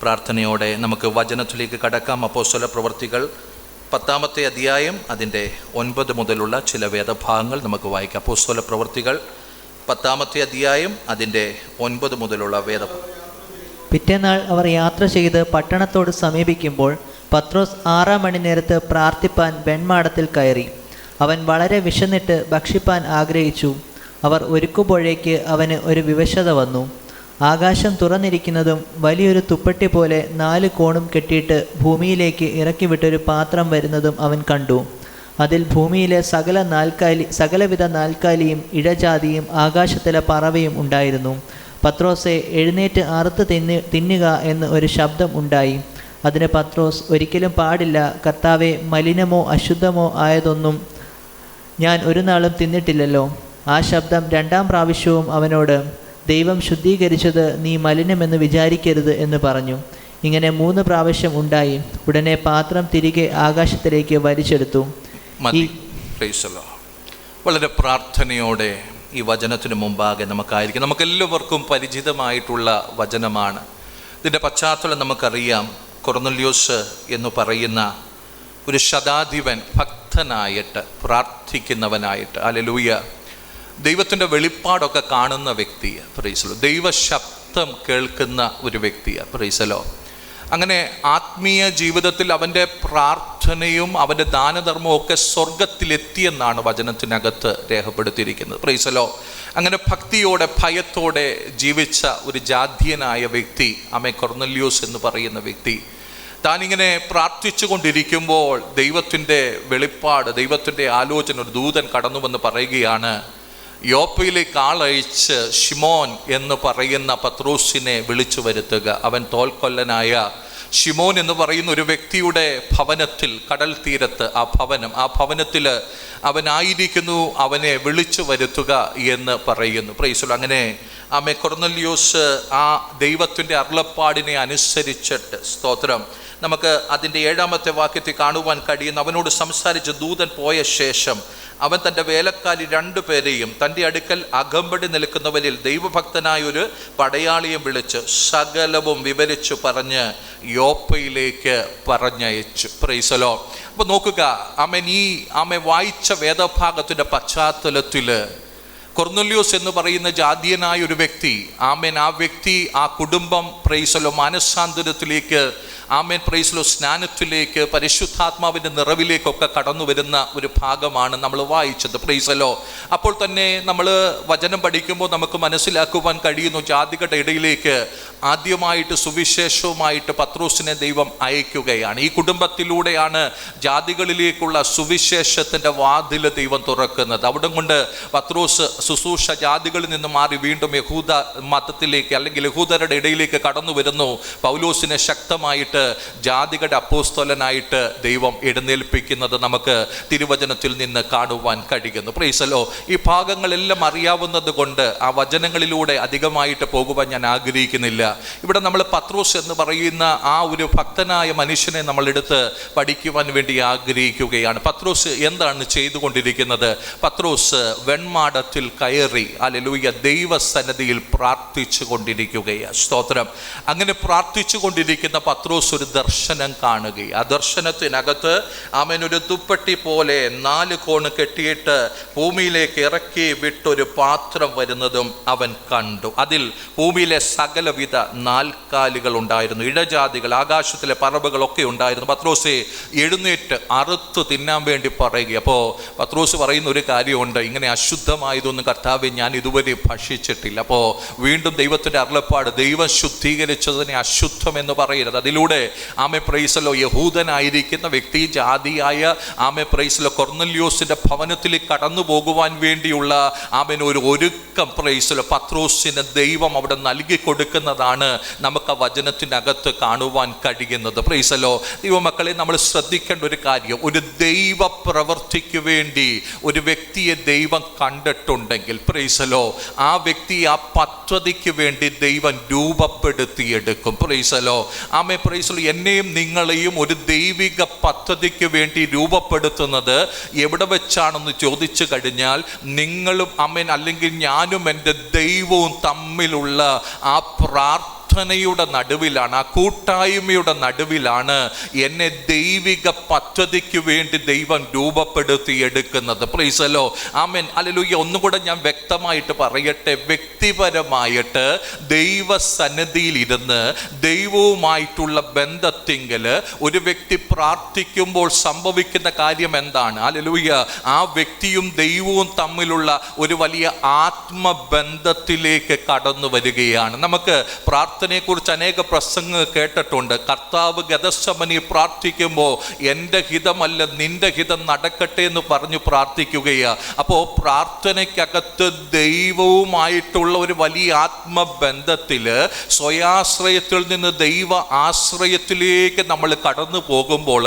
പ്രാർത്ഥനയോടെ നമുക്ക് വചനത്തിലേക്ക് കടക്കാം. അപ്പോസ്തല പ്രവൃത്തികൾ 10-ാമത്തെ അധ്യായം അതിൻ്റെ 9 മുതലുള്ള ചില വേദഭാഗങ്ങൾ നമുക്ക് വായിക്കാം. അപ്പോസ്തല പ്രവൃത്തികൾ 10-ാമത്തെ അധ്യായം അതിൻ്റെ 9 മുതലുള്ള വേദഭാഗം. പിറ്റേന്നാൾ അവർ യാത്ര ചെയ്ത് പട്ടണത്തോട് സമീപിക്കുമ്പോൾ പത്രോസ് 6-ാം മണിനേരത്ത് പ്രാർത്ഥിപ്പാൻ വെൺമാടത്തിൽ കയറി. അവൻ വളരെ വിശന്നിട്ട് ഭക്ഷിപ്പാൻ ആഗ്രഹിച്ചു. അവർ ഒരുക്കുമ്പോഴേക്ക് അവന് ഒരു വിവശത വന്നു. ആകാശം തുറന്നിരിക്കുന്നതും വലിയൊരു തുപ്പട്ടി പോലെ 4 കോണും കെട്ടിയിട്ട് ഭൂമിയിലേക്ക് ഇറക്കിവിട്ടൊരു പാത്രം വരുന്നതും അവൻ കണ്ടു. അതിൽ ഭൂമിയിലെ സകലവിധ നാൽക്കാലിയും ഇഴജാതിയും ആകാശത്തിലെ പറവയും ഉണ്ടായിരുന്നു. പത്രോസെ, എഴുന്നേറ്റ് അറുത്ത് തിന്നുക എന്ന് ഒരു ശബ്ദം ഉണ്ടായി. അതിന് പത്രോസ്, ഒരിക്കലും പാടില്ല കർത്താവെ, മലിനമോ അശുദ്ധമോ ആയതൊന്നും ഞാൻ ഒരു നാളും തിന്നിട്ടില്ലല്ലോ. ആ ശബ്ദം 2-ാം പ്രാവശ്യവും അവനോട്, ദൈവം ശുദ്ധീകരിച്ചത് നീ മലിനമെന്ന് വിചാരിക്കരുത് എന്ന് പറഞ്ഞു. ഇങ്ങനെ 3 പ്രാവശ്യം ഉണ്ടായി. ഉടനെ പാത്രം തിരികെ ആകാശത്തിലേക്ക് വലിച്ചെടുത്തു. വളരെ പ്രാർത്ഥനയോടെ ഈ വചനത്തിന് മുമ്പാകെ നമുക്കായിരിക്കും. നമുക്കെല്ലാവർക്കും പരിചിതമായിട്ടുള്ള വചനമാണ്. ഇതിൻ്റെ പശ്ചാത്തലം നമുക്കറിയാം. കൊർന്നല്യോസ് എന്ന് പറയുന്ന ഒരു ശതാധിപൻ ഭക്തനായിട്ട് പ്രാർത്ഥിക്കുന്നവനായിട്ട്, ഹല്ലേലൂയ, ദൈവത്തിൻ്റെ വെളിപ്പാടൊക്കെ കാണുന്ന വ്യക്തിയാണ്. പ്രൈസലോ. ദൈവശബ്ദം കേൾക്കുന്ന ഒരു വ്യക്തിയാണ്. പ്രൈസലോ. അങ്ങനെ ആത്മീയ ജീവിതത്തിൽ അവൻ്റെ പ്രാർത്ഥനയും അവൻ്റെ ദാനധർമ്മവും ഒക്കെ സ്വർഗത്തിലെത്തിയെന്നാണ് വചനത്തിനകത്ത് രേഖപ്പെടുത്തിയിരിക്കുന്നത്. പ്രൈസലോ. അങ്ങനെ ഭക്തിയോടെ ഭയത്തോടെ ജീവിച്ച ഒരു ജാതീയനായ വ്യക്തി കൊർന്നല്യോസ് എന്ന് പറയുന്ന വ്യക്തി താനിങ്ങനെ പ്രാർത്ഥിച്ചു കൊണ്ടിരിക്കുമ്പോൾ ദൈവത്തിൻ്റെ വെളിപ്പാട്, ദൈവത്തിൻ്റെ ആലോചന, ഒരു ദൂതൻ കടന്നുവെന്ന് പറയുകയാണ്, യോപ്പയിലേക്ക് ആളയച്ച് ഷിമോൻ എന്ന് പറയുന്ന പത്രോസിനെ വിളിച്ചു വരുത്തുക. അവൻ തോൽക്കൊല്ലനായ ഷിമോൻ എന്ന് പറയുന്ന ഒരു വ്യക്തിയുടെ ഭവനത്തിൽ, കടൽ തീരത്ത് ആ ഭവനത്തിൽ അവനായിരിക്കുന്നു, അവനെ വിളിച്ചു വരുത്തുക എന്ന് പറയുന്നു. പ്രൈസ്. അങ്ങനെ കൊർന്നല്യോസ് ആ ദൈവത്തിൻ്റെ അരുളപ്പാടിനെ അനുസരിച്ചിട്ട്, സ്തോത്രം, നമുക്ക് അതിൻ്റെ 7-ാമത്തെ വാക്യത്തിൽ കാണുവാൻ കഴിയുന്ന, അവനോട് സംസാരിച്ച് ദൂതൻ പോയ ശേഷം അവൻ തൻ്റെ വേലക്കാരി 2 പേരെയും തൻ്റെ അടുക്കൽ അകമ്പടി നിൽക്കുന്നവരിൽ ദൈവഭക്തനായ ഒരു പടയാളിയെ വിളിച്ച് സകലവും വിവരിച്ചു പറഞ്ഞ് യോപ്പയിലേക്ക് പറഞ്ഞയച്ചു. പ്രൈസലോ. അപ്പോൾ നോക്കുക, ഈ വായിച്ച വേദഭാഗത്തിൻ്റെ പശ്ചാത്തലത്തിൽ കൊർന്നല്യോസ് എന്ന് പറയുന്ന ജാതീയനായ ഒരു വ്യക്തി, ആ വ്യക്തി, ആ കുടുംബം, പ്രൈസലോ, മാനസാന്തരത്തിലേക്ക്, പ്രൈസലോ, സ്നാനത്തിലേക്ക്, പരിശുദ്ധാത്മാവിൻ്റെ നിറവിലേക്കൊക്കെ കടന്നു വരുന്ന ഒരു ഭാഗമാണ് നമ്മൾ വായിച്ചത്. പ്രൈസലോ. അപ്പോൾ തന്നെ നമ്മൾ വചനം പഠിക്കുമ്പോൾ നമുക്ക് മനസ്സിലാക്കുവാൻ കഴിയുന്നു, ജാതികളുടെ ഇടയിലേക്ക് ആദ്യമായിട്ട് സുവിശേഷവുമായിട്ട് പത്രോസിനെ ദൈവം അയക്കുകയാണ്. ഈ കുടുംബത്തിലൂടെയാണ് ജാതികളിലേക്കുള്ള സുവിശേഷത്തിൻ്റെ വാതിൽ ദൈവം തുറക്കുന്നത്. അവിടെ കൊണ്ട് പത്രോസ് ശുശ്രൂഷ ജാതികളിൽ നിന്ന് മാറി വീണ്ടും യഹൂദ മതത്തിലേക്ക്, അല്ലെങ്കിൽ യഹൂദരുടെ ഇടയിലേക്ക് കടന്നു വരുന്നു. പൗലോസിനെ ശക്തമായിട്ട് ജാതികളുടെ അപ്പോസ്തലനായിട്ട് ദൈവം എഴുന്നേൽപ്പിക്കുന്നത് നമുക്ക് തിരുവചനത്തിൽ നിന്ന് കാണുവാൻ കഴിയുന്നു. പ്രൈസലോ. ഈ ഭാഗങ്ങളെല്ലാം അറിയാവുന്നത് കൊണ്ട് ആ വചനങ്ങളിലൂടെ അധികമായിട്ട് പോകുവാൻ ഞാൻ ആഗ്രഹിക്കുന്നില്ല. ഇവിടെ നമ്മൾ പത്രോസ് എന്ന് പറയുന്ന ആ ഒരു ഭക്തനായ മനുഷ്യനെ നമ്മൾ എടുത്ത് പഠിക്കുവാൻ വേണ്ടി ആഗ്രഹിക്കുകയാണ്. പത്രോസ് എന്താണ് ചെയ്തുകൊണ്ടിരിക്കുന്നത്? പത്രോസ് വെൺമാടത്തിൽ കയറി, ഹല്ലേലൂയ, ദൈവസന്നിധിയിൽ പ്രാർത്ഥിച്ചു കൊണ്ടിരിക്കുകയാണ്. സ്തോത്രം. അങ്ങനെ പ്രാർത്ഥിച്ചു കൊണ്ടിരിക്കുന്ന പത്രോസ് ഒരു ദർശനം കാണുകയും ആ ദർശനത്തിനകത്ത് ഒരു തുപ്പട്ടി പോലെ 4 കോണ് കെട്ടിയിട്ട് ഭൂമിയിലേക്ക് ഇറക്കി വിട്ടൊരു പാത്രം വരുന്നതും അവൻ കണ്ടു. അതിൽ ഭൂമിയിലെ സകലവിധ നാൽക്കാലികൾ ഉണ്ടായിരുന്നു, ഇഴജാതികൾ, ആകാശത്തിലെ പറവുകളൊക്കെ ഉണ്ടായിരുന്നു. പത്രോസെ, എഴുന്നേറ്റ് അറുത്ത് തിന്നാൻ വേണ്ടി പറയുക. അപ്പോൾ പത്രോസ് പറയുന്ന ഒരു കാര്യമുണ്ട്, ഇങ്ങനെ അശുദ്ധമായതൊന്നും കർത്താവെ ഞാൻ ഇതുവരെ ഭക്ഷിച്ചിട്ടില്ല. അപ്പോൾ വീണ്ടും ദൈവത്തിൻ്റെ അരുളപ്പാട്, ദൈവം ശുദ്ധീകരിച്ചതിനെ അശുദ്ധം എന്ന് പറയരുത്. അതിലൂടെ പ്രൈസലോ, യഹൂദനായിരിക്കുന്ന വ്യക്തി, ജാതിയായ പ്രൈസലോ, കൊർന്നല്യോസിന്റെ ഭവനത്തിൽ കടന്നു പോകുവാൻ വേണ്ടിയുള്ള ഒരു ഒരുക്കം, പ്രൈസലോ, പത്രോസിന് ദൈവം അവിടെ നൽകി കൊടുക്കുന്നതാണ് നമുക്ക് ആ വചനത്തിനകത്ത് കാണുവാൻ കഴിയുന്നത്. പ്രൈസലോ. ദൈവമക്കളെ, നമ്മൾ ശ്രദ്ധിക്കേണ്ട ഒരു കാര്യം, ഒരു ദൈവ പ്രവൃത്തിക്ക് വേണ്ടി ഒരു വ്യക്തിയെ ദൈവം കണ്ടിട്ടുണ്ടെങ്കിൽ, പ്രൈസലോ, ആ വ്യക്തി ആ പദ്ധതിക്ക് വേണ്ടി ദൈവം രൂപപ്പെടുത്തിയെടുക്കും. പ്രൈസലോ. പ്രൈസലോ. എന്നെയും നിങ്ങളെയും ഒരു ദൈവിക പദ്ധതിക്ക് വേണ്ടി രൂപപ്പെടുത്തുന്നത് എവിടെ വെച്ചാണെന്ന് ചോദിച്ചു കഴിഞ്ഞാൽ, നിങ്ങളും അല്ലെങ്കിൽ ഞാനും എൻ്റെ ദൈവവും തമ്മിലുള്ള ആ പ്രാർത്ഥന പ്രാർത്ഥനയുടെ നടുവിലാണ്, ആ കൂട്ടായ്മയുടെ നടുവിലാണ് എന്നെ ദൈവിക പദ്ധതിക്ക് വേണ്ടി ദൈവം രൂപപ്പെടുത്തിയെടുക്കുന്നത്. Praise the Lord. ആമേൻ. ഹല്ലേലൂയ. ഒന്നും കൂടെ ഞാൻ വ്യക്തമായിട്ട് പറയട്ടെ, വ്യക്തിപരമായിട്ട് ദൈവസന്നിധിയിൽ ഇരുന്ന് ദൈവവുമായിട്ടുള്ള ബന്ധത്തിങ്കിൽ ഒരു വ്യക്തി പ്രാർത്ഥിക്കുമ്പോൾ സംഭവിക്കുന്ന കാര്യം എന്താണ്? ഹല്ലേലൂയ. ആ വ്യക്തിയും ദൈവവും തമ്മിലുള്ള ഒരു വലിയ ആത്മബന്ധത്തിലേക്ക് കടന്നു വരികയാണ്. നമുക്ക് പ്രാർത്ഥനയെക്കുറിച്ച് അനേക പ്രസംഗങ്ങൾ കേട്ടിട്ടുണ്ട്. കർത്താവ് ഗെത്സമനി പ്രാർത്ഥിക്കുമ്പോൾ എൻ്റെ ഹിതമല്ല നിന്റെ ഹിതം നടക്കട്ടെ എന്ന് പറഞ്ഞു പ്രാർത്ഥിക്കുകയാണ്. അപ്പോൾ പ്രാർത്ഥനയ്ക്കകത്ത് ദൈവവുമായിട്ടുള്ള ഒരു വലിയ ആത്മബന്ധത്തിൽ സ്വയാശ്രയത്തിൽ നിന്ന് ദൈവ ആശ്രയത്തിലേക്ക് നമ്മൾ കടന്നു പോകുമ്പോൾ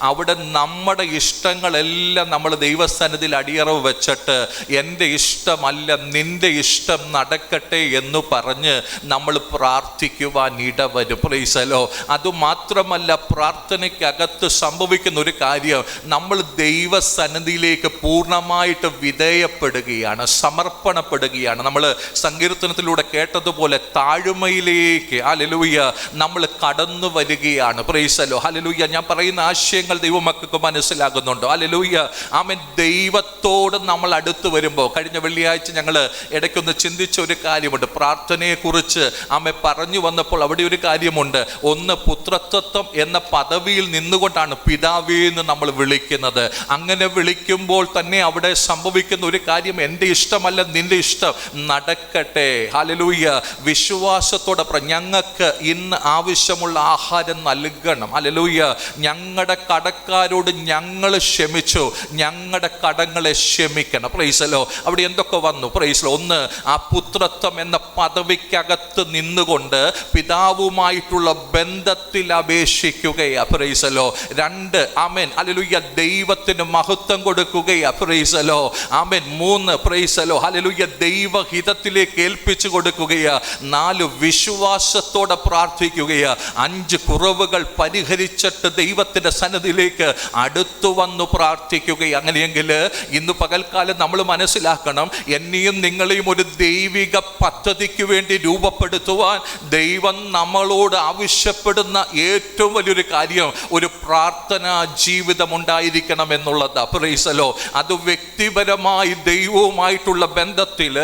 അവിടെ നമ്മുടെ ഇഷ്ടങ്ങളെല്ലാം നമ്മൾ ദൈവസന്നിധിയിൽ അടിയറവ് വെച്ചിട്ട് എൻ്റെ ഇഷ്ടമല്ല നിന്റെ ഇഷ്ടം നടക്കട്ടെ എന്ന് പറഞ്ഞ് നമ്മൾ പ്രാർത്ഥിക്കുവാൻ ഇടവരും. Praise the Lord. അതുമാത്രമല്ല, പ്രാർത്ഥനയ്ക്കകത്ത് സംഭവിക്കുന്ന ഒരു കാര്യം, നമ്മൾ ദൈവസന്നിധിയിലേക്ക് പൂർണ്ണമായിട്ട് വിധേയപ്പെടുകയാണ്, സമർപ്പണപ്പെടുകയാണ്. നമ്മൾ സങ്കീർത്തനത്തിലൂടെ കേട്ടതുപോലെ താഴ്മയിലേക്ക് ഹല്ലേലൂയ നമ്മൾ കടന്നു വരികയാണ്. Price the Lord. ഹല്ലേലൂയ. ഞാൻ പറയുന്ന ആശയങ്ങൾ ദൈവമക്കൾക്ക് മനസ്സിലാകുന്നുണ്ടോ? ഹല്ലേലൂയ. ആമേൻ. ദൈവത്തോട് നമ്മൾ അടുത്ത് വരുമ്പോൾ, കഴിഞ്ഞ വെള്ളിയാഴ്ച ഞങ്ങൾ ഇടയ്ക്കൊന്ന് ചിന്തിച്ച ഒരു കാര്യമുണ്ട്. പ്രാർത്ഥനയെക്കുറിച്ച് ആമേ പറഞ്ഞു വന്നപ്പോൾ അവിടെ ഒരു കാര്യമുണ്ട്. ഒന്ന്, പുത്രത്വം എന്ന പദവിയിൽ നിന്നുകൊണ്ടാണ് പിതാവേ എന്ന് നമ്മൾ വിളിക്കുന്നത്. അങ്ങനെ വിളിക്കുമ്പോൾ തന്നെ അവിടെ സംഭവിക്കുന്ന ഒരു കാര്യം, എൻ്റെ ഇഷ്ടമല്ല നിന്റെ ഇഷ്ടം നടക്കട്ടെ. ഹല്ലേലൂയ. വിശ്വാസത്തോടെ ഞങ്ങൾക്ക് ഇന്ന് ആവശ്യമുള്ള ആഹാരം നൽകണം. ഹല്ലേലൂയ. ഞങ്ങളുടെ കടക്കാരോട് ഞങ്ങൾ ക്ഷമിച്ചു, ഞങ്ങളുടെ കടങ്ങളെ ക്ഷമിക്കണം. Price the Lord. അവിടെ എന്തൊക്കെ വന്നു? Price the Lord. ഒന്ന്, ആ പുത്രത്വം എന്ന പദവിക്കകത്ത് നിന്നുകൊണ്ട് പിതാവുമായിട്ടുള്ള ബന്ധത്തിൽ അപേക്ഷിക്കുകയാ. Price the Lord. രണ്ട്, ആമേൻ ഹല്ലേലൂയ, ദൈവത്തിന് മഹത്വം കൊടുക്കുകയാ. Praise the Lord. ആമേൻ. മൂന്ന്, പ്രൈസ് ദി ലോർഡ് ഹല്ലേലൂയ, ദൈവഹിതത്തിലേക്ക് ഏൽപ്പിച്ചു കൊടുക്കുകയാ. നാല്, വിശ്വാസത്തോടെ പ്രാർത്ഥിക്കുകയാ. അഞ്ച്, കുറവുകൾ പരിഹരിച്ചിട്ട് ദൈവത്തിന്റെ സന്നിധിയിലേക്ക് അടുത്തു വന്നു പ്രാർത്ഥിക്കുകയാ. അങ്ങനെയെങ്കിൽ ഇന്ന് പകൽക്കാലം നമ്മൾ മനസ്സിലാക്കണം, എന്നെയും നിങ്ങളെയും ഒരു ദൈവിക പദ്ധതിക്ക് വേണ്ടി രൂപപ്പെടുത്തുവാൻ ദൈവം നമ്മളോട് ആവശ്യപ്പെടുന്ന ഏറ്റവും വലിയൊരു കാര്യം ഒരു പ്രാർത്ഥനാ ജീവിതം ഉണ്ടായിരിക്കണം എന്നുള്ളതാ. Praise the Lord. അത് വ്യക്തിപരമായി ദൈവവുമായിട്ടുള്ള ബന്ധത്തിൽ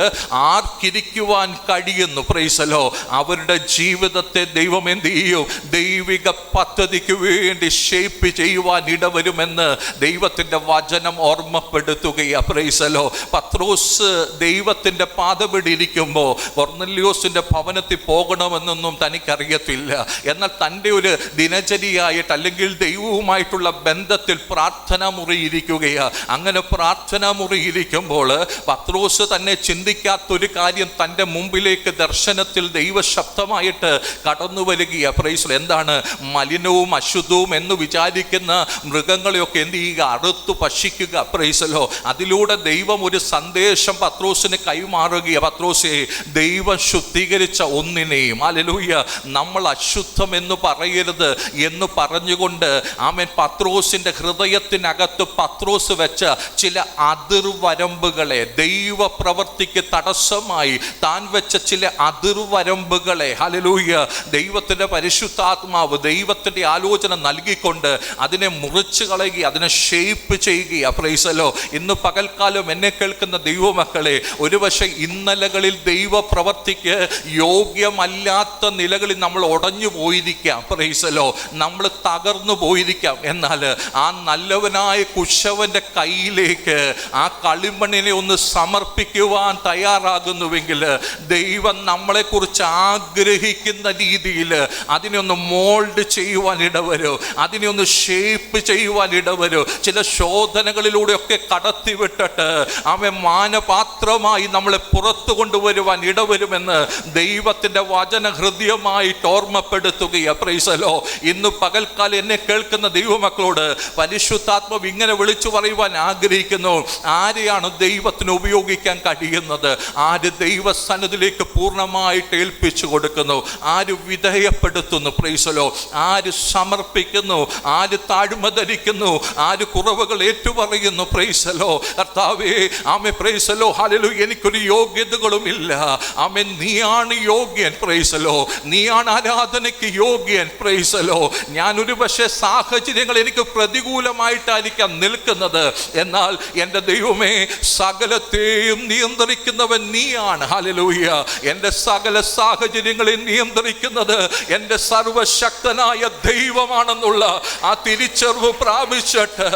ആർക്കിരിക്കുവാൻ കഴിയുന്നു, പ്രൈസ് ദി ലോർഡ്, അവരുടെ ജീവിതത്തെ ദൈവം എന്ത് ചെയ്യും? ദൈവിക പദ്ധതിക്ക് വേണ്ടി ഷേപ്പ് ചെയ്യുവാൻ ഇടവരുമെന്ന് ദൈവത്തിന്റെ വചനം ഓർമ്മപ്പെടുത്തുകയാ. Praise the Lord. പത്രോസ് ദൈവത്തിന്റെ പാദപിടിയിരിക്കുമ്പോൾ കൊർന്നല്യോസിന്റെ ഭവനത്തിൽ പോകണമെന്നൊന്നും തനിക്കറിയത്തില്ല. എന്നാൽ തൻ്റെ ഒരു ദിനചര്യയായിട്ട് അല്ലെങ്കിൽ ദൈവവുമായിട്ടുള്ള ബന്ധത്തിൽ പ്രാർത്ഥനാ മുറിയിരിക്കുകയാ. അങ്ങനെ പ്രാർത്ഥനാ മുറിയിരിക്കുമ്പോൾ പത്രോസ് തന്നെ ചിന്തിക്കാത്തൊരു കാര്യം തൻ്റെ മുമ്പിലേക്ക് ദർശനത്തിൽ ദൈവശബ്ദമായിട്ട് കടന്നു വരികയാ. പ്രൈസ്. എന്താണ്? മലിനവും അശുദ്ധവും എന്ന് വിചാരിക്കുന്ന മൃഗങ്ങളെയൊക്കെ എന്ത് ചെയ്യുക? അറുത്തു ഭക്ഷിക്കുക. പ്രൈസലോ. അതിലൂടെ ദൈവം ഒരു സന്ദേശം പത്രോസിന് കൈമാറുകയാ. പത്രോസേ, ദൈവം ശുദ്ധീകരിച്ച ഒന്നിനെയും ഹല്ലേലൂയ നമ്മൾ അശുദ്ധം എന്ന് പറയരുത് എന്ന് പറഞ്ഞുകൊണ്ട് ആമേൻ പത്രോസിന്റെ ഹൃദയത്തിനകത്ത് പത്രോസ് വെച്ച ചില അതിർവരമ്പുകളെ, ദൈവ പ്രവൃത്തിക്ക് തടസ്സമായി താൻ വെച്ച ചില അതിർവരമ്പുകളെ ഹല്ലേലൂയ ദൈവത്തിന്റെ പരിശുദ്ധാത്മാവ് ദൈവത്തിന്റെ ആലോചന നൽകിക്കൊണ്ട് അതിനെ മുറിച്ചു കളയുക, അതിനെ ഷേപ്പ് ചെയ്യുക. പ്രൈസലോ. ഇന്ന് പകൽക്കാലം എന്നെ കേൾക്കുന്ന ദൈവമക്കളെ, ഒരുപക്ഷെ ഇന്നലകളിൽ ദൈവ പ്രവർത്തിക്ക് യോഗ്യമല്ലാത്ത നിലകളിൽ നമ്മൾ ഉടഞ്ഞു പോയിരിക്കാം. പ്രൈസലോ. നമ്മൾ തകർന്നു പോയിരിക്കാം. എന്നാൽ ആ നല്ലവനായ കുശവന്റെ കയ്യിലേക്ക് ആ കളിമണ്ണിനെ ഒന്ന് സമർപ്പിക്കുവാൻ തയ്യാറാകുന്നുവെങ്കിൽ ദൈവം നമ്മളെക്കുറിച്ച് ആഗ്രഹിക്കുന്ന രീതിയിൽ അതിനെ ഒന്ന് മോൾഡ് ചെയ്യുവാൻ ഇടവരും, അതിനെ ഒന്ന് ഷേപ്പ് ചെയ്യുവാൻ ഇടവരും. ചില ശോധനകളിലൂടെയൊക്കെ കടത്തിവിട്ടിട്ട് മാനപാത്രമായി നമ്മളെ പുറത്തു കൊണ്ടുവരുവാൻ ഇടവരുമെന്ന് ദൈവത്തിന്റെ വചന ഹൃദയമായിട്ട് ഓർമ്മപ്പെടുത്തുകയാണ്. പ്രൈസലോ. ഇന്ന് പകൽക്കാലം എന്നെ കേൾക്കുന്ന ദൈവമക്കളോട് പരിശുദ്ധാത്മാവ് ഇങ്ങനെ വിളിച്ചു പറയുവാൻ ആഗ്രഹിക്കുന്നു. ആരെയാണ് ദൈവത്തിന് ഉപയോഗിക്കാൻ കഴിയുന്നത്? ആര് ദൈവസന്നിധിയിലേക്ക് പൂർണ്ണമായിട്ട് ഏൽപ്പിച്ചു കൊടുക്കുന്നു? ആര് വിധേയപ്പെടുത്തുന്നു? പ്രൈസലോ. ആര് സമർപ്പിക്കുന്നു? ആര് താഴ്മ ധരിക്കുന്നു? ആര് കുറവുകൾ ഏറ്റുപറയുന്നു? പ്രൈസലോ. കർത്താവേ, ആമേ പ്രൈസലോ. ഹല്ലേലൂയ. എനിക്കൊരു യോഗ്യതകളും ഇല്ല, ആമേ നീയാണ് യോഗ്യൻ. പ്രൈസലോ. പ്രൈസലോ. നീയാണ് ആരാധനയ്ക്ക് യോഗ്യൻ. പ്രൈസലോ. ഞാൻ ഒരു പക്ഷേ സാഹചര്യങ്ങൾ എനിക്ക് പ്രതികൂലമായിട്ടായിരിക്കാം നിൽക്കുന്നത്, എന്നാൽ എൻ്റെ ദൈവമേ, സകലത്തെയും നിയന്ത്രിക്കുന്നവൻ നീയാണ്. ഹല്ലേലൂയ. എൻ്റെ സകല സാഹചര്യങ്ങളെ നിയന്ത്രിക്കുന്നത് എൻ്റെ സർവശക്തനായ ദൈവമാണെന്നുള്ള ആ തിരിച്ചറിവ് പ്രാപിച്ചിട്ട്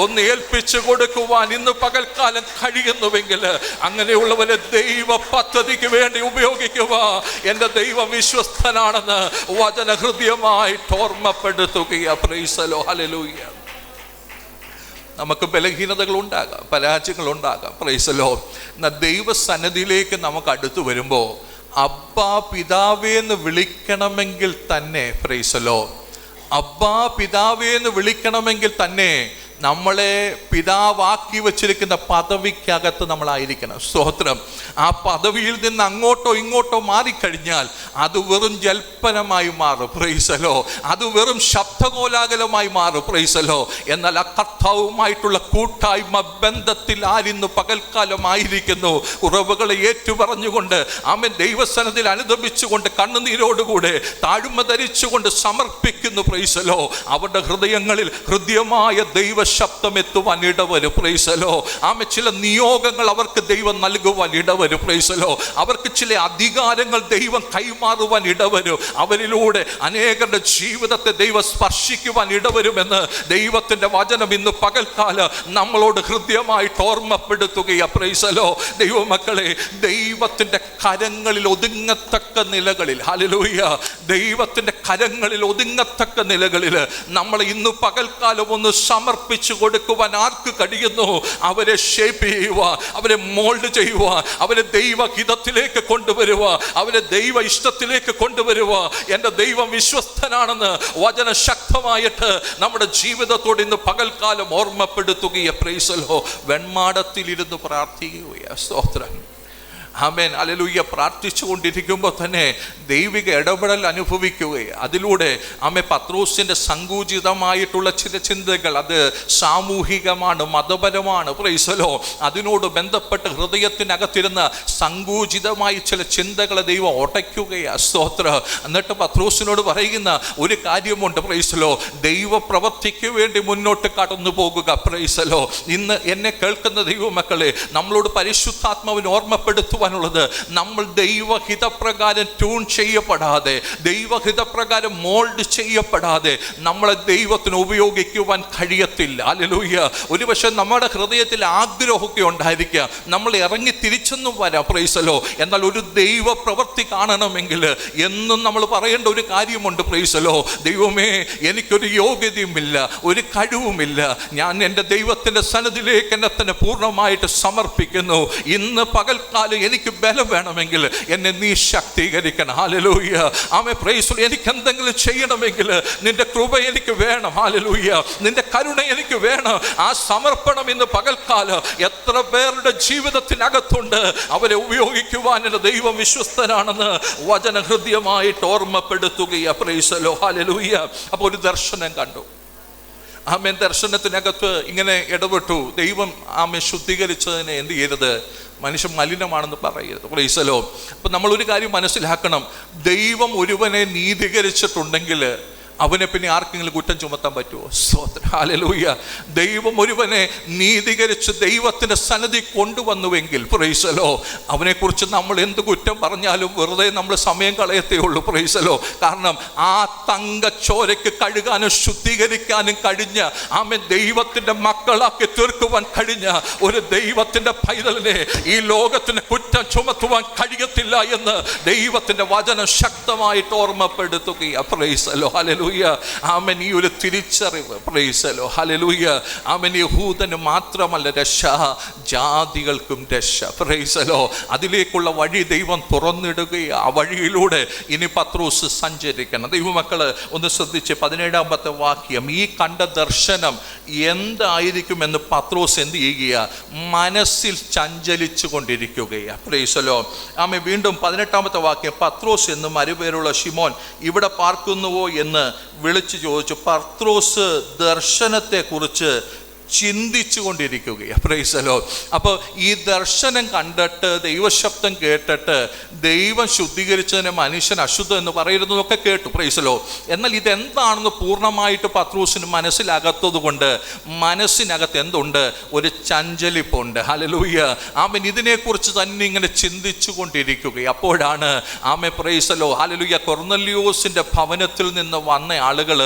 ഒന്ന് ഏൽപ്പിച്ചു കൊടുക്കുവാൻ ഇന്ന് പകൽക്കാലം കഴിയുന്നുവെങ്കിൽ അങ്ങനെയുള്ളവരെ ദൈവ പദ്ധതിക്ക് വേണ്ടി ഉപയോഗിക്കുക. എൻ്റെ ദൈവം വിശ്വസ്തനാണെന്ന് വചന ഹൃദയമായിട്ട് ഓർമ്മപ്പെടുത്തുക. പ്രൈസലോ. ഹല്ലേലൂയ. നമുക്ക് ബലഹീനതകൾ ഉണ്ടാകാം, പരാജയങ്ങൾ ഉണ്ടാകാം. പ്രൈസലോ. എന്നാൽ ദൈവസന്നിധിയിലേക്ക് നമുക്ക് അടുത്തു വരുമ്പോൾ അബ്ബാ പിതാവേ എന്ന് വിളിക്കണമെങ്കിൽ തന്നെ, പ്രൈസലോ, അബ്ബാ പിതാവേ എന്ന് വിളിക്കണമെങ്കിൽ തന്നെ നമ്മളെ പിതാവാക്കി വച്ചിരിക്കുന്ന പദവിക്കകത്ത് നമ്മളായിരിക്കണം. സ്തോത്രം. ആ പദവിയിൽ നിന്ന് അങ്ങോട്ടോ ഇങ്ങോട്ടോ മാറിക്കഴിഞ്ഞാൽ അത് വെറും ജൽപ്പനമായി മാറും. പ്രൈസലോ. അത് വെറും ശബ്ദകോലാഹലമായി മാറും. പ്രൈസലോ. എന്നാൽ ആ കർത്താവുമായിട്ടുള്ള കൂട്ടായ്മ ബന്ധത്തിൽ ആരിന്ന് പകൽക്കാലമായിരിക്കുന്നു, കുറവുകളെ ഏറ്റുപറഞ്ഞുകൊണ്ട് ആമേൻ ദൈവസന്നിധിയിൽ അനുദപിച്ചുകൊണ്ട് കണ്ണുനീരോടുകൂടെ താഴ്മ ധരിച്ചുകൊണ്ട് സമർപ്പിക്കുന്നു. പ്രൈസലോ. അവരുടെ ഹൃദയങ്ങളിൽ ഹൃദ്യമായ ദൈവ ശബ്ദം എത്തുവാൻ ഇടവരും. പ്രൈസലോ. ആമേ ചില നിയോഗങ്ങൾ അവർക്ക് ദൈവം നൽകുവാൻ ഇടവരും. പ്രൈസലോ. അവർക്ക് ചില അധികാരങ്ങൾ ദൈവം കൈമാറുവാൻ ഇടവരും. അവരിലൂടെ അനേകരുടെ ജീവിതത്തെ ദൈവം സ്പർശിക്കുവാൻ ഇടവരുമെന്ന് ദൈവത്തിന്റെ വചനം ഇന്ന് പകൽക്കാലം നമ്മളോട് ഹൃദ്യമായിട്ട് ഓർമ്മപ്പെടുത്തുകയാ. പ്രൈസലോ. ദൈവമക്കളെ, ദൈവത്തിന്റെ കരങ്ങളിൽ ഒതുങ്ങത്തക്ക നിലകളിൽ, ഹല്ലേലൂയ, ദൈവത്തിന്റെ കരങ്ങളിൽ ഒതുങ്ങത്തക്ക നിലകളിൽ നമ്മൾ ഇന്ന് പകൽക്കാലം ഒന്ന് സമർപ്പിച്ചു കൊടുക്കുവാൻ ആർക്ക് കഴിയുന്നു? അവരെ ഷേപ്പ് ചെയ്യുക, അവരെ മോൾഡ് ചെയ്യുക, അവരെ ദൈവഹിതത്തിലേക്ക് കൊണ്ടുവരുക, അവരെ ദൈവ ഇഷ്ടത്തിലേക്ക് കൊണ്ടുവരുക. എൻ്റെ ദൈവം വിശ്വസ്തനാണെന്ന് വചന ശക്തമായിട്ട് നമ്മുടെ ജീവിതത്തോട് ഇന്ന് പകൽക്കാലം ഓർമ്മപ്പെടുത്തുകയെ. പ്രൈസലോ. വെൺമാടത്തിലിരുന്ന് പ്രാർത്ഥിക്കുകയാ. സ്തോത്രം. ആമേൻ. ഹല്ലേലൂയ. പ്രാർത്ഥിച്ചു കൊണ്ടിരിക്കുമ്പോൾ തന്നെ ദൈവിക ഇടപെടൽ അനുഭവിക്കുകയാണ്. അതിലൂടെ ആമേ പത്രോസിൻ്റെ സങ്കുചിതമായിട്ടുള്ള ചില ചിന്തകൾ, അത് സാമൂഹികമാണ്, മതപരമാണ്. പ്രൈസലോ. അതിനോട് ബന്ധപ്പെട്ട് ഹൃദയത്തിനകത്തിരുന്ന സങ്കുചിതമായ ചില ചിന്തകളെ ദൈവം ഉടയ്ക്കുകയാണ്. സ്തോത്ര. എന്നിട്ട് പത്രോസിനോട് പറയുന്ന ഒരു കാര്യമുണ്ട്. പ്രൈസലോ. ദൈവപ്രവൃത്തിക്ക് വേണ്ടി മുന്നോട്ട് കടന്നു പോകുക. പ്രൈസലോ. ഇന്ന് എന്നെ കേൾക്കുന്ന ദൈവമക്കളെ, നമ്മളോട് പരിശുദ്ധാത്മാവിന് ഓർമ്മപ്പെടുത്തുവാൻ ുള്ളത്, നമ്മൾ ദൈവഹിതപ്രകാരം ട്യൂൺ ചെയ്യപ്പെടാതെ, ദൈവഹിതപ്രകാരം മോൾഡ് ചെയ്യപ്പെടാതെ നമ്മളെ ദൈവത്തിന് ഉപയോഗിക്കുവാൻ കഴിയത്തില്ല. ഹല്ലേലൂയ. ഒരുപക്ഷെ നമ്മുടെ ഹൃദയത്തിൽ ആഗ്രഹമൊക്കെ ഉണ്ടായിരിക്കുക, നമ്മൾ ഇറങ്ങി തിരിച്ചൊന്നും വരാം. പ്രൈസലോ. എന്നാൽ ഒരു ദൈവ പ്രവൃത്തി കാണണമെങ്കിൽ എന്നും നമ്മൾ പറയേണ്ട ഒരു കാര്യമുണ്ട്. പ്രൈസലോ. ദൈവമേ, എനിക്കൊരു യോഗ്യതയുമില്ല, ഒരു കഴിവുമില്ല, ഞാൻ എൻ്റെ ദൈവത്തിൻ്റെ സന്നിധിയിലേക്ക് എന്നെ തന്നെ പൂർണ്ണമായിട്ട് സമർപ്പിക്കുന്നു. ഇന്ന് പകൽക്കാലം എനിക്ക് ബലം വേണമെങ്കിൽ എന്നെ നീ ശക്തീകരിക്കണം. ഹല്ലേലൂയ. ആമേ. പ്രൈസ്. എനിക്ക് എന്തെങ്കിലും ചെയ്യണമെങ്കിൽ നിന്റെ കൃപ എനിക്ക് വേണം. ഹല്ലേലൂയ. നിന്റെ കരുണ എനിക്ക് വേണം. ആ സമർപ്പണം ഇന്ന് പകൽക്കാലം എത്ര പേരുടെ ജീവിതത്തിനകത്തുണ്ട്. അവരെ ഉപയോഗിക്കുവാൻ എൻ്റെ ദൈവം വിശ്വസ്തനാണെന്ന് വചന ഹൃദ്യമായിട്ട് ഓർമ്മപ്പെടുത്തുകയാ. പ്രൈസലോ. ഹല്ലേലൂയ. അപ്പോൾ ഒരു ദർശനം കണ്ടു. ആമേൻ. ദർശനത്തിനകത്ത് ഇങ്ങനെ ഇടപെട്ടു. ദൈവം ആമേ ശുദ്ധീകരിച്ചതിനെ എന്ത് ചെയ്യരുത്? മനുഷ്യൻ മലിനമാണെന്ന് പറയരുത്. പ്രൈസലോ. അപ്പം നമ്മളൊരു കാര്യം മനസ്സിലാക്കണം. ദൈവം ഒരുവനെ നീതീകരിച്ചിട്ടുണ്ടെങ്കിൽ അവനെ പിന്നെ ആർക്കെങ്കിലും കുറ്റം ചുമത്താൻ പറ്റുമോ? സ്തോത്രം. ഹല്ലേലൂയ. ദൈവം ഒരുവനെ നീതീകരിച്ച് ദൈവത്തിൻ്റെ സന്നിധി കൊണ്ടുവന്നുവെങ്കിൽ, പ്രൈസലോ, അവനെക്കുറിച്ച് നമ്മൾ എന്ത് കുറ്റം പറഞ്ഞാലും വെറുതെ നമ്മൾ സമയം കളയത്തേ ഉള്ളൂ. പ്രൈസലോ. കാരണം ആ തങ്കച്ചോരയ്ക്ക് കഴുകാനും ശുദ്ധീകരിക്കാനും കഴിഞ്ഞ, ആമേൻ, ദൈവത്തിൻ്റെ മക്കളാക്കി തീർക്കുവാൻ കഴിഞ്ഞ ഒരു ദൈവത്തിൻ്റെ പൈതലിനെ ഈ ലോകത്തിന് കുറ്റം ചുമത്തുവാൻ കഴിയത്തില്ല എന്ന് ദൈവത്തിൻ്റെ വചനം ശക്തമായിട്ട് ഓർമ്മപ്പെടുത്തുകയാണ്. പ്രൈസലോ. ഹല്ലേലൂയ. ആമേൻ. ഈ ഒരു തിരിച്ചറിവ്. പ്രൈസലോ. ഹല്ലേലൂയ. ആമേൻ. യഹൂദന് മാത്രമല്ല രക്ഷ, ജാതികൾക്കും രക്ഷ. പ്രൈസലോ. അതിലേക്കുള്ള വഴി ദൈവം തുറന്നിടുകയാണ്. ആ വഴിയിലൂടെ ഇനി പത്രോസ് സഞ്ചരിക്കണം. ദൈവമക്കള് ഒന്ന് ശ്രദ്ധിച്ച് 17-ാമത്തെ വാക്യം. ഈ കണ്ട ദർശനം എന്തായിരിക്കുമെന്ന് പത്രോസ് എന്ത് ചെയ്യുക? മനസ്സിൽ ചഞ്ചലിച്ചു കൊണ്ടിരിക്കുകയാണ്. പ്രൈസലോ. ആമേൻ. വീണ്ടും 18-ാമത്തെ വാക്യം. പത്രോസ് എന്ന് മറുപേരുള്ള ശിമോൻ ഇവിടെ പാർക്കുന്നുവോ എന്ന് വിളിച്ചു ചോദിച്ചു. പത്രോസ് ദർശനത്തെക്കുറിച്ച് ചിന്തിച്ചു കൊണ്ടിരിക്കുകയാണ്. Price the Lord. അപ്പോൾ ഈ ദർശനം കണ്ടിട്ട് ദൈവശബ്ദം കേട്ടിട്ട് ദൈവം ശുദ്ധീകരിച്ചതിന് മനുഷ്യൻ അശുദ്ധം എന്ന് പറയുന്നതൊക്കെ കേട്ടു. Price the Lord. എന്നാൽ ഇതെന്താണെന്ന് പൂർണ്ണമായിട്ട് പത്രോസിന് മനസ്സിലാകാത്തത് കൊണ്ട് മനസ്സിനകത്ത് എന്തുണ്ട്? ഒരു ചഞ്ചലിപ്പുണ്ട്. ഹല്ലേലൂയ. ആമേൻ. ഇതിനെക്കുറിച്ച് തന്നെ ഇങ്ങനെ ചിന്തിച്ചു കൊണ്ടിരിക്കുകയാണ്. അപ്പോഴാണ് ആമേൻ പ്രൈസ് ദി ലോർഡ് ഹല്ലേലൂയ കൊർന്നല്യോസിൻ്റെ ഭവനത്തിൽ നിന്ന് വന്ന ആളുകൾ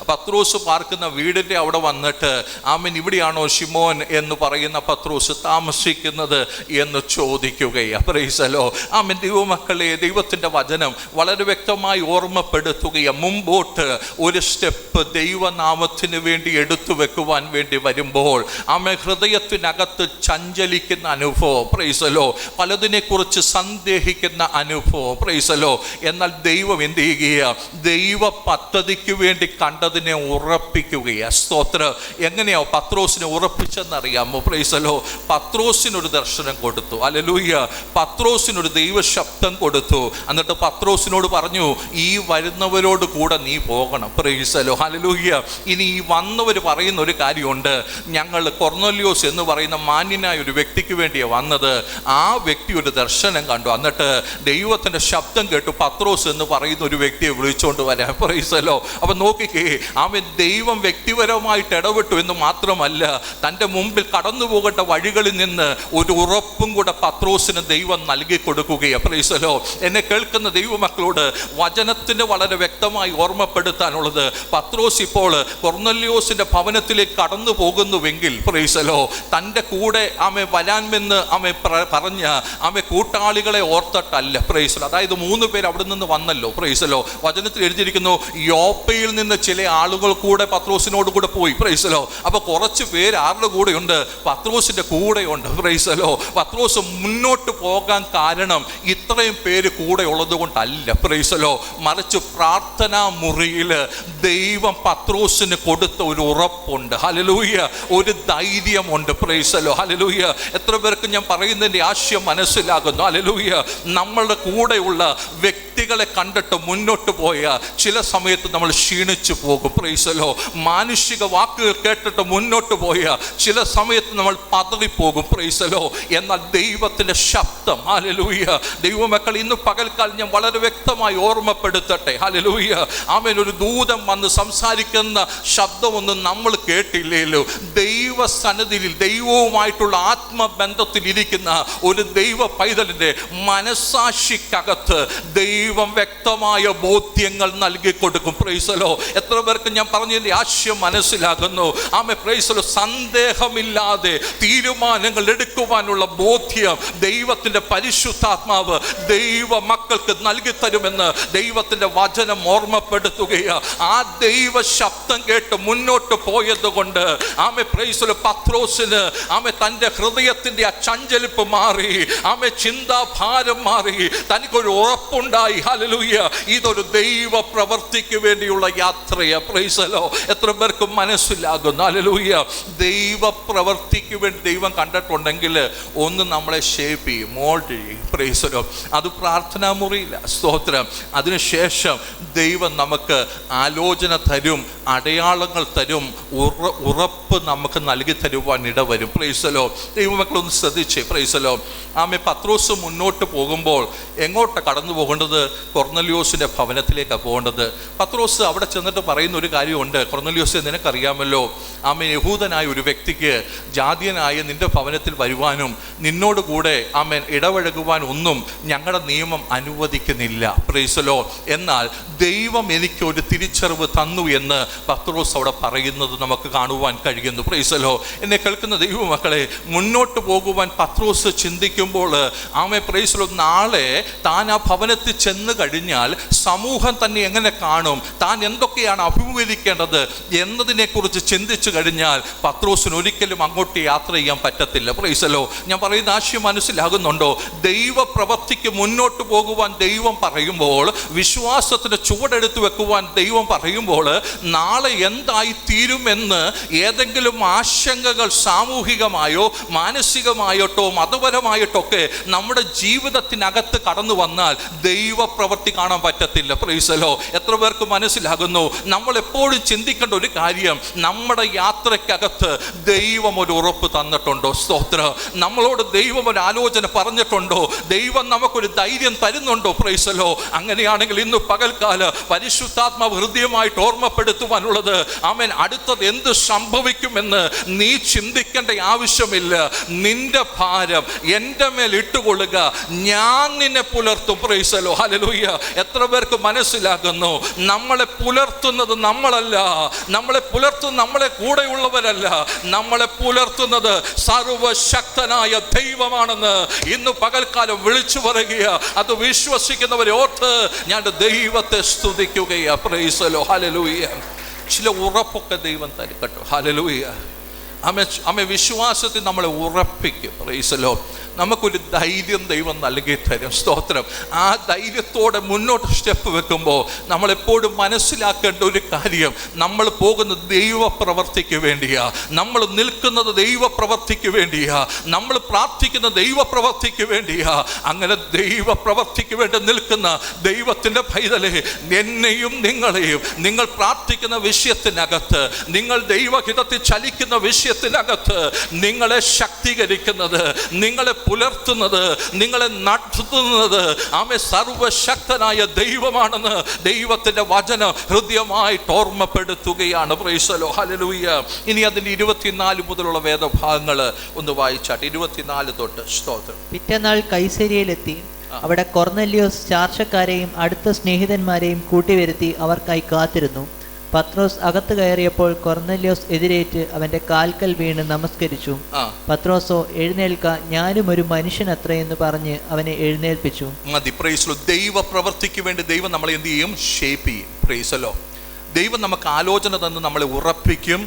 പത്രോസ് പാർക്കുന്ന വീടിൻ്റെ അവിടെ വന്നിട്ട് ആമേൻ ഇവിടെയാണോ ശിമോൻ എന്ന് പറയുന്ന പത്രോസ് താമസിക്കുന്നത് എന്ന് ചോദിക്കുകയാണ്. Praise the Lord. ആമേൻ. ദൈവമക്കളെ, ദൈവത്തിൻ്റെ വചനം വളരെ വ്യക്തമായി ഓർമ്മപ്പെടുത്തുകയാണ്. മുമ്പോട്ട് ഒരു സ്റ്റെപ്പ് ദൈവനാമത്തിന് വേണ്ടി എടുത്തു വെക്കുവാൻ വേണ്ടി വരുമ്പോൾ ആമേൻ ഹൃദയത്തിനകത്ത് ചഞ്ചലിക്കുന്ന അനുഭവം. Praise the Lord. പലതിനെക്കുറിച്ച് സന്ദേഹിക്കുന്ന അനുഭവം. Praise the Lord. എന്നാൽ ദൈവം എന്ത് ചെയ്യുക? ദൈവ പദ്ധതിക്ക് വേണ്ടി കണ്ടതിനെ ഉറപ്പിക്കുകയാണ്. സ്തോത്രം. എങ്ങനെയാ പത്രോസിനെ ഉറപ്പിച്ചെന്നറിയാമോ? Praise the Lord. പത്രോസിനൊരു ദർശനം കൊടുത്തു. ഹല്ലേലൂയ. പത്രോസിനൊരു ദൈവശബ്ദം കൊടുത്തു. എന്നിട്ട് പത്രോസിനോട് പറഞ്ഞു, ഈ വരുന്നവരോട് കൂടെ നീ പോകണം. Price the Lord. ഹല്ലേലൂയ. ഇനി ഈ വന്നവർ പറയുന്ന ഒരു കാര്യമുണ്ട്. ഞങ്ങൾ കൊർന്നല്യോസ് എന്ന് പറയുന്ന മാന്യനായ ഒരു വ്യക്തിക്ക് വേണ്ടിയാണ് വന്നത്. ആ വ്യക്തി ഒരു ദർശനം കണ്ടു. എന്നിട്ട് ദൈവത്തിൻ്റെ ശബ്ദം കേട്ടു പത്രോസ് എന്ന് പറയുന്ന ഒരു വ്യക്തിയെ വിളിച്ചുകൊണ്ട് വരാം. Price the Lord. അപ്പം നോക്കിക്കേ, അവൻ ദൈവം വ്യക്തിപരമായിട്ട് ഇടപെട്ടു എന്ന് മാത്രമല്ല, തൻ്റെ മുമ്പിൽ കടന്നു പോകേണ്ട വഴികളിൽ നിന്ന് ഒരു ഉറപ്പും കൂടെ പത്രോസിന് ദൈവം നൽകി കൊടുക്കുകയാണ്. Price the Lord. എന്നെ കേൾക്കുന്ന ദൈവമക്കളോട് വചനത്തിന് വളരെ വ്യക്തമായി ഓർമ്മപ്പെടുത്താനുള്ളത്, പത്രോസ് ഇപ്പോൾ കൊർന്നല്യോസിൻ്റെ ഭവനത്തിലേക്ക് കടന്നു പോകുന്നുവെങ്കിൽ പ്രൈസ് ദി ലോർഡ് തൻ്റെ കൂടെ ആമെ വരാമെന്ന് ആമെ പറഞ്ഞ ആമെ കൂട്ടാളികളെ ഓർത്തിട്ടല്ല. Praise the Lord. അതായത് 3 പേര് അവിടെ നിന്ന് വന്നല്ലോ. Praise the Lord. വചനത്തിൽ എഴുതിയിരിക്കുന്നു, യോപ്പയിൽ നിന്ന് ചില ആളുകൾ കൂടെ പത്രോസിനോട് കൂടെ പോയി. Price the Lord. അപ്പോൾ കുറച്ച് പേര് ആരുടെ കൂടെയുണ്ട്? പത്രോസിൻ്റെ കൂടെയുണ്ട്. Price the Lord. പത്രോസ് മുന്നോട്ട് പോകാൻ കാരണം ഇത്രയും പേര് കൂടെ ഉള്ളത് കൊണ്ടല്ല. Price the Lord. മറിച്ച് പ്രാർത്ഥനാ മുറിയിൽ ദൈവം പത്രോസിന് കൊടുത്ത ഒരു ഉറപ്പുണ്ട്. ഹല്ലേലൂയ. ഒരു ധൈര്യമുണ്ട്. Praise the Lord. ഹല്ലേലൂയ. എത്ര പേർക്ക് ഞാൻ പറയുന്നതിൻ്റെ ആശയം മനസ്സിലാകുന്നു? ഹല്ലേലൂയ. നമ്മളുടെ കൂടെയുള്ള വ്യക്തികളെ കണ്ടിട്ട് മുന്നോട്ട് പോയ ചില സമയത്ത് നമ്മൾ ക്ഷീണിച്ചു പോകും. Price the Lord. മാനുഷിക വാക്കുകൾ കേട്ടിട്ട് മുന്നോട്ട് പോയ ചില സമയത്ത് നമ്മൾ പതറിപ്പോകും. Price the Lord. എന്നാൽ ദൈവത്തിൻ്റെ ശബ്ദം, ഹല്ലേലൂയ. ദൈവമക്കൾ, ഇന്ന് പകൽക്കാലം ഞാൻ വളരെ വ്യക്തമായി ഓർമ്മപ്പെടുത്തട്ടെ. ഹല്ലേലൂയ. ആമേൻ. ഒരു ദൂതൻ വന്ന് സംസാരിക്കുന്ന ശബ്ദമൊന്നും നമ്മൾ കേട്ടില്ലല്ലോ. ദൈവസന്നിധിയിൽ ദൈവവുമായിട്ടുള്ള ആത്മബന്ധത്തിൽ ഇരിക്കുന്ന ഒരു ദൈവ പൈതലിൻ്റെ മനസാക്ഷിക്കകത്ത് ദൈവം വ്യക്തമായ ബോധ്യങ്ങൾ നൽകി കൊടുക്കും. Price the Lord. എത്ര പേർക്ക് ഞാൻ പറഞ്ഞതിൻ്റെ ആശയം മനസ്സിലാകുന്നു? ആമേ. Praise the Lord. സന്ദേഹമില്ലാതെ തീരുമാനങ്ങൾ എടുക്കുവാനുള്ള ബോധ്യം ദൈവത്തിൻ്റെ പരിശുദ്ധാത്മാവ് ദൈവ മക്കൾക്ക് നൽകി തരുമെന്ന് ദൈവത്തിൻ്റെ വചനം ഓർമ്മപ്പെടുത്തുകയാണ്. ആ ദൈവ ശബ്ദം കേട്ട് മുന്നോട്ട് പോയത് കൊണ്ട് ആമേ പ്രൈസ് ദി ലോർഡ് പത്രോസിന് ആമേ തൻ്റെ ഹൃദയത്തിൻ്റെ ആ ചഞ്ചലിപ്പ് മാറി. ആമേ ചിന്താഭാരം മാറി. തനിക്കൊരു ഉറപ്പുണ്ടായി. ഹല്ലേലൂയ. ഇതൊരു ദൈവ പ്രവൃത്തിക്ക് വേണ്ടിയുള്ള യാത്രയാണ്. Price the Lord. എത്ര പേർക്ക് മനസ്സിലാകുന്നു? ഹല്ലേലൂയ. ദൈവ പ്രവൃത്തിക്ക് വേണ്ടി ദൈവം കണ്ടിട്ടുണ്ടെങ്കിൽ ഒന്ന് നമ്മളെ ഷേപ്പ് ചെയ്യും, മോൾഡ് ചെയ്യും. Price the Lord. അത് പ്രാർത്ഥനാ മുറിയില്ല. സ്തോത്രം. അതിനുശേഷം ദൈവം നമുക്ക് ആലോചന തരും, അടയാളങ്ങൾ തരും, ഉറപ്പ് നമുക്ക് നൽകി തരുവാൻ ഇടവരും. Praise the Lord. ദൈവമക്കളൊന്ന് ശ്രദ്ധിച്ചേ. Praise the Lord. ആമേ. പത്രോസ് മുന്നോട്ട് പോകുമ്പോൾ എങ്ങോട്ടാണ് കടന്നു പോകേണ്ടത്? കൊർന്നല്യോസിൻ്റെ ഭവനത്തിലേക്കാണ് പോകേണ്ടത്. പത്രോസ് അവിടെ ചെന്നിട്ട് പറയുന്ന ഒരു കാര്യമുണ്ട്. കൊർന്നല്യോസ്, നിനക്കറിയാമല്ലോ, ആമേ, യഹൂദനായ ഒരു വ്യക്തിക്ക് ജാതിയനായ നിന്റെ ഭവനത്തിൽ വരുവാനും നിന്നോട് കൂടെ ആമേൻ ഇടപഴകുവാൻ ഒന്നും ഞങ്ങളുടെ നിയമം അനുവദിക്കുന്നില്ല. Price the Lord. എന്നാൽ ദൈവം എനിക്കൊരു തിരിച്ചറിവ് തന്നു എന്ന് പത്രോസ് അവിടെ പറയുന്നത് നമുക്ക് കാണുവാൻ കഴിയുന്നു. Price the Lord. എന്നെ കേൾക്കുന്ന ദൈവമക്കളെ, മുന്നോട്ട് പോകുവാൻ പത്രോസ് ചിന്തിക്കുമ്പോൾ ആമേ പ്രൈസ് ദി ലോർഡ്, നാളെ താൻ ആ ഭവനത്തിൽ ചെന്ന് കഴിഞ്ഞാൽ സമൂഹം തന്നെ എങ്ങനെ കാണും, താൻ എന്തൊക്കെയാണ് അഭിമുഖീകരിക്കേണ്ടത് എന്നതിനെക്കുറിച്ച് ചിന്തിച്ചു കഴിഞ്ഞാൽ പത്രോസിന് ഒരിക്കലും അങ്ങോട്ട് യാത്ര ചെയ്യാൻ പറ്റത്തില്ല. Price the Lord. ഞാൻ പറയുന്ന ആശയം മനസ്സിലാകുന്നുണ്ടോ? ദൈവപ്രവൃത്തി പ്രവൃത്തിക്ക് മുന്നോട്ട് പോകുവാൻ ദൈവം പറയുമ്പോൾ, വിശ്വാസത്തിന് ചുവടെടുത്ത് വെക്കുവാൻ ദൈവം പറയുമ്പോൾ, നാളെ എന്തായി തീരുമെന്ന് ഏതെങ്കിലും ആശങ്കകൾ സാമൂഹികമായോ മാനസികമായിട്ടോ മതപരമായിട്ടൊക്കെ നമ്മുടെ ജീവിതത്തിനകത്ത് കടന്നു വന്നാൽ ദൈവപ്രവൃത്തി കാണാൻ പറ്റത്തില്ല. പ്രൈസലോ, എത്ര പേർക്ക് മനസ്സിലാകുന്നു? നമ്മൾ എപ്പോഴും ചിന്തിക്കേണ്ട ഒരു കാര്യം, നമ്മുടെ യാത്രയ്ക്കകത്ത് ദൈവം ഒരു ഉറപ്പ് തന്നിട്ടുണ്ടോ? സ്തോത്രം. നമ്മളോട് ദൈവം ഒരു ആലോചന പറഞ്ഞിട്ടുണ്ടോ? ദൈവം നമുക്കൊരു ധൈര്യം തരുന്നുണ്ടോ? പ്രൈസലോ. അങ്ങനെയാണെങ്കിൽ ഇന്ന് പകൽക്കാല പരിശുദ്ധാത്മാവ് ഹൃദയമായിട്ട് ഓർമ്മപ്പെടുത്തുവാനുള്ളത്, ആമേൻ, അടുത്തത് എന്ത് സംഭവിക്കുമെന്ന് നീ ചിന്തിക്കേണ്ട ആവശ്യമില്ല. നിന്റെ ഭാരം എൻ്റെ മേൽ ഇട്ടുകൊള്ളുക, ഞാൻ നിന്നെ പുലർത്തും. പ്രൈസലോ, ഹല്ലേലൂയ. എത്ര പേർക്ക് മനസ്സിലാകുന്നു? നമ്മളെ പുലർത്തുന്നത് നമ്മളല്ല, നമ്മളെ പുലർത്തുന്ന നമ്മളെ കൂടെയുള്ളവരല്ല, നമ്മളെ പുലർത്തുന്നത് സർവശക്തനായ ദൈവമാണെന്ന് ഇന്ന് പകൽക്കാലം വിളിച്ചു പറയുക. അത് വിശ്വസിക്കുന്നവരെ ഓർത്ത് ഞാൻ ദൈവത്തെ സ്തുതിക്കുകയാ. പ്രൈസലോ, ഹല്ലേലൂയ. ചില ഉറപ്പൊക്കെ ദൈവം തരും കേട്ടോ. ഹല്ലേലൂയ. ആമേ വിശ്വാസത്തിൽ നമ്മളെ ഉറപ്പിക്കും. പ്രൈസലോ. നമുക്കൊരു ധൈര്യം ദൈവം നൽകി തരും. സ്തോത്രം. ആ ധൈര്യത്തോടെ മുന്നോട്ട് സ്റ്റെപ്പ് വെക്കുമ്പോൾ നമ്മളെപ്പോഴും മനസ്സിലാക്കേണ്ട ഒരു കാര്യം, നമ്മൾ പോകുന്നത് ദൈവപ്രവർത്തിക്ക് വേണ്ടിയാ, നമ്മൾ നിൽക്കുന്നത് ദൈവപ്രവർത്തിക്ക് വേണ്ടിയാ, നമ്മൾ പ്രാർത്ഥിക്കുന്ന ദൈവപ്രവർത്തിക്ക് വേണ്ടിയാ. അങ്ങനെ ദൈവപ്രവർത്തിക്ക് വേണ്ടി നിൽക്കുന്ന ദൈവത്തിൻ്റെ പൈതലേ, എന്നെയും നിങ്ങളെയും നിങ്ങൾ പ്രാർത്ഥിക്കുന്ന വിഷയത്തിനകത്ത്, നിങ്ങൾ ദൈവഹിതത്തിൽ ചലിക്കുന്ന വിഷയത്തിനകത്ത് നിങ്ങളെ ശക്തീകരിക്കുന്നത്, നിങ്ങളെ പുലർത്തുന്നത്, നിങ്ങളെ നടത്തുന്നത് ആമേ സർവശക്തനായ ദൈവമാണെന്ന് ദൈവത്തിന്റെ വചനം ഹൃദയമായിട്ട് ഓർമ്മപ്പെടുത്തുകയാണ്. പ്രൈസലോ, ഹല്ലേലൂയ. ഇനി അതിന്റെ 24 മുതലുള്ള വേദഭാഗങ്ങൾ ഒന്ന് വായിച്ചാട്ടെ. 24 തൊട്ട്. സ്തോത്രം. പിറ്റേന്നാൾ കൈസരിയയിലെത്തി. അവിടെ കൊർന്നല്യോസ് ചാർച്ചക്കാരെയും അടുത്ത സ്നേഹിതന്മാരെയും കൂട്ടിവരുത്തി അവർക്കായി കാത്തിരുന്നു. പത്രോസ് അകത്ത് കയറിയപ്പോൾ കൊർന്നല്യോസ് എതിരേറ്റ് അവന്റെ കാൽക്കൽ വീണ് നമസ്കരിച്ചു. പത്രോസോ, എഴുന്നേൽക്ക, ഞാനും ഒരു മനുഷ്യനത്ര എന്ന് പറഞ്ഞ് അവനെ എഴുന്നേൽപ്പിച്ചു. മതി. പ്രൈസലോ. ദൈവ പ്രവൃത്തിക്ക് വേണ്ടി ദൈവം നമ്മളെ എന്ത് ചെയ്യും? ഷേപ്പ് ചെയ്യും. പ്രൈസലോ. ദൈവം നമുക്ക് ആലോചന തന്ന് നമ്മളെ ഉറപ്പിക്കും.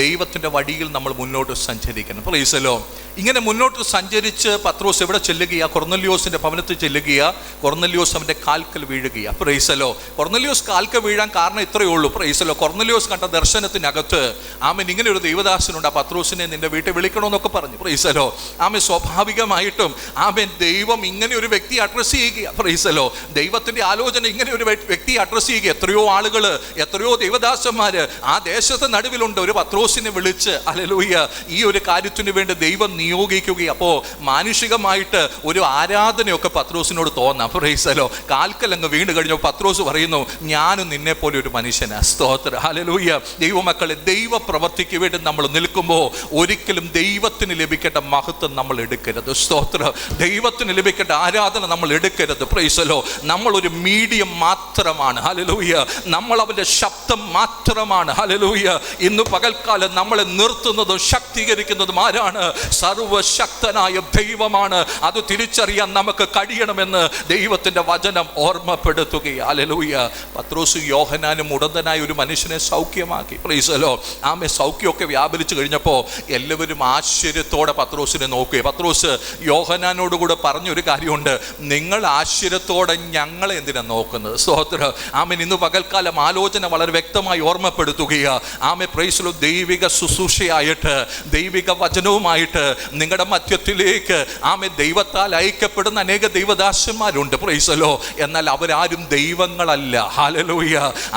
ദൈവത്തിൻ്റെ വഴിയിൽ നമ്മൾ മുന്നോട്ട് സഞ്ചരിക്കണം. പ്രൈസലോ. ഇങ്ങനെ മുന്നോട്ട് സഞ്ചരിച്ച് പത്രോസ് എവിടെ ചെല്ലുകയാ? കൊർന്നല്യോസിന്റെ ഭവനത്തിൽ ചെല്ലുകയാ. കൊർന്നല്യോസ് അവന്റെ കാൽക്കൽ വീഴുകയാ. പ്രൈസലോ. കൊർന്നല്യോസ് കാൽക്കൽ വീഴാൻ കാരണം ഇത്രയേ ഉള്ളൂ. പ്രൈസലോ. കൊർന്നല്യോസ് കണ്ട ദർശനത്തിനകത്ത് ആമൻ ഇങ്ങനെ ഒരു ദൈവദാസനുണ്ട്, ആ പത്രോസിനെ നിന്റെ വീട്ടിൽ വിളിക്കണമെന്നൊക്കെ പറഞ്ഞു. പ്രൈസലോ. ആമൻ സ്വാഭാവികമായിട്ടും ആമൻ ദൈവം ഇങ്ങനെ ഒരു വ്യക്തിയെ അഡ്രസ് ചെയ്യുക. പ്രൈസലോ. ദൈവത്തിന്റെ ആലോചന ഇങ്ങനെ ഒരു വ്യക്തിയെ അഡ്രസ് ചെയ്യുക. എത്രയോ ആളുകൾ, എത്രയോ ദൈവദാസന്മാര് ആ ദേശത്തെ നടുവിലുണ്ട്. ഒരു പത്രോസിനെ വിളിച്ച് ഹല്ലേലൂയ ഈ ഒരു കാര്യത്തിന് വേണ്ടി ദൈവം നിയോഗിക്കുക. അപ്പോൾ മാനുഷികമായിട്ട് ഒരു ആരാധനയൊക്കെ പത്രോസിനോട് തോന്നാം. പ്രൈസലോ. കാൽക്കൽ അങ്ങ് വീണ് കഴിഞ്ഞപ്പോൾ പത്രോസ് പറയുന്നു, ഞാനും നിന്നെ പോലെ ഒരു മനുഷ്യനാ. സ്തോത്രം. ഹല്ലേലൂയ. ദൈവമക്കളെ, ദൈവ പ്രവർത്തിക്ക് വേണ്ടി നമ്മൾ നിൽക്കുമ്പോൾ ഒരിക്കലും ദൈവത്തിന് ലഭിക്കേണ്ട മഹത്വം നമ്മൾ എടുക്കരുത്. സ്തോത്രം. ദൈവത്തിന് ലഭിക്കേണ്ട ആരാധന നമ്മൾ എടുക്കരുത്. പ്രൈസലോ. നമ്മളൊരു മീഡിയം മാത്രമാണ്. ഹല്ലേലൂയ. നമ്മൾ അവന്റെ ശബ്ദം മാത്രമാണ്. ഹല്ലേലൂയ. ഇന്ന് പകൽക്കാലം നമ്മളെ നിർത്തുന്നതും ശക്തീകരിക്കുന്നതും ആരാണ്? സർവശക്തനായ ദൈവമാണ്. അത് തിരിച്ചറിയാൻ നമുക്ക് കഴിയണമെന്ന് ദൈവത്തിന്റെ വചനം ഓർമ്മപ്പെടുത്തുകയാണ്. ഹല്ലേലൂയ. പത്രോസും യോഹന്നാനും ഉടന്തനായ ഒരു മനുഷ്യനെ സൗഖ്യമാക്കി. പ്രൈസലോ. ആമേ സൗഖ്യമൊക്കെ വ്യാപരിച്ചു കഴിഞ്ഞപ്പോൾ എല്ലാവരും ആശ്ചര്യത്തോടെ പത്രോസിനെ നോക്കുക. പത്രോസ് യോഹന്നാനോടുകൂടെ പറഞ്ഞൊരു കാര്യമുണ്ട്, നിങ്ങൾ ആശ്ചര്യത്തോടെ ഞങ്ങളെ എന്തിനാ നോക്കുന്നത്? സ്തോത്രം. ആമേൻ. ഇന്ന് പകൽക്കാലം ആലോചന വളരെ വ്യക്തമായി ഓർമ്മപ്പെടുത്തുകയാണ്. ആമേ പ്രൈസലോ. ദൈവിക ശുശ്രൂഷയായിട്ട്, ദൈവിക വചനവുമായിട്ട് നിങ്ങളുടെ മധ്യത്തിലേക്ക് ആമേ ദൈവത്താൽ അയക്കപ്പെടുന്ന അനേക ദൈവദാസന്മാരുണ്ട്. പ്രൈസലോ. എന്നാൽ അവരാരും ദൈവങ്ങളല്ല. ഹല്ലേലൂയ.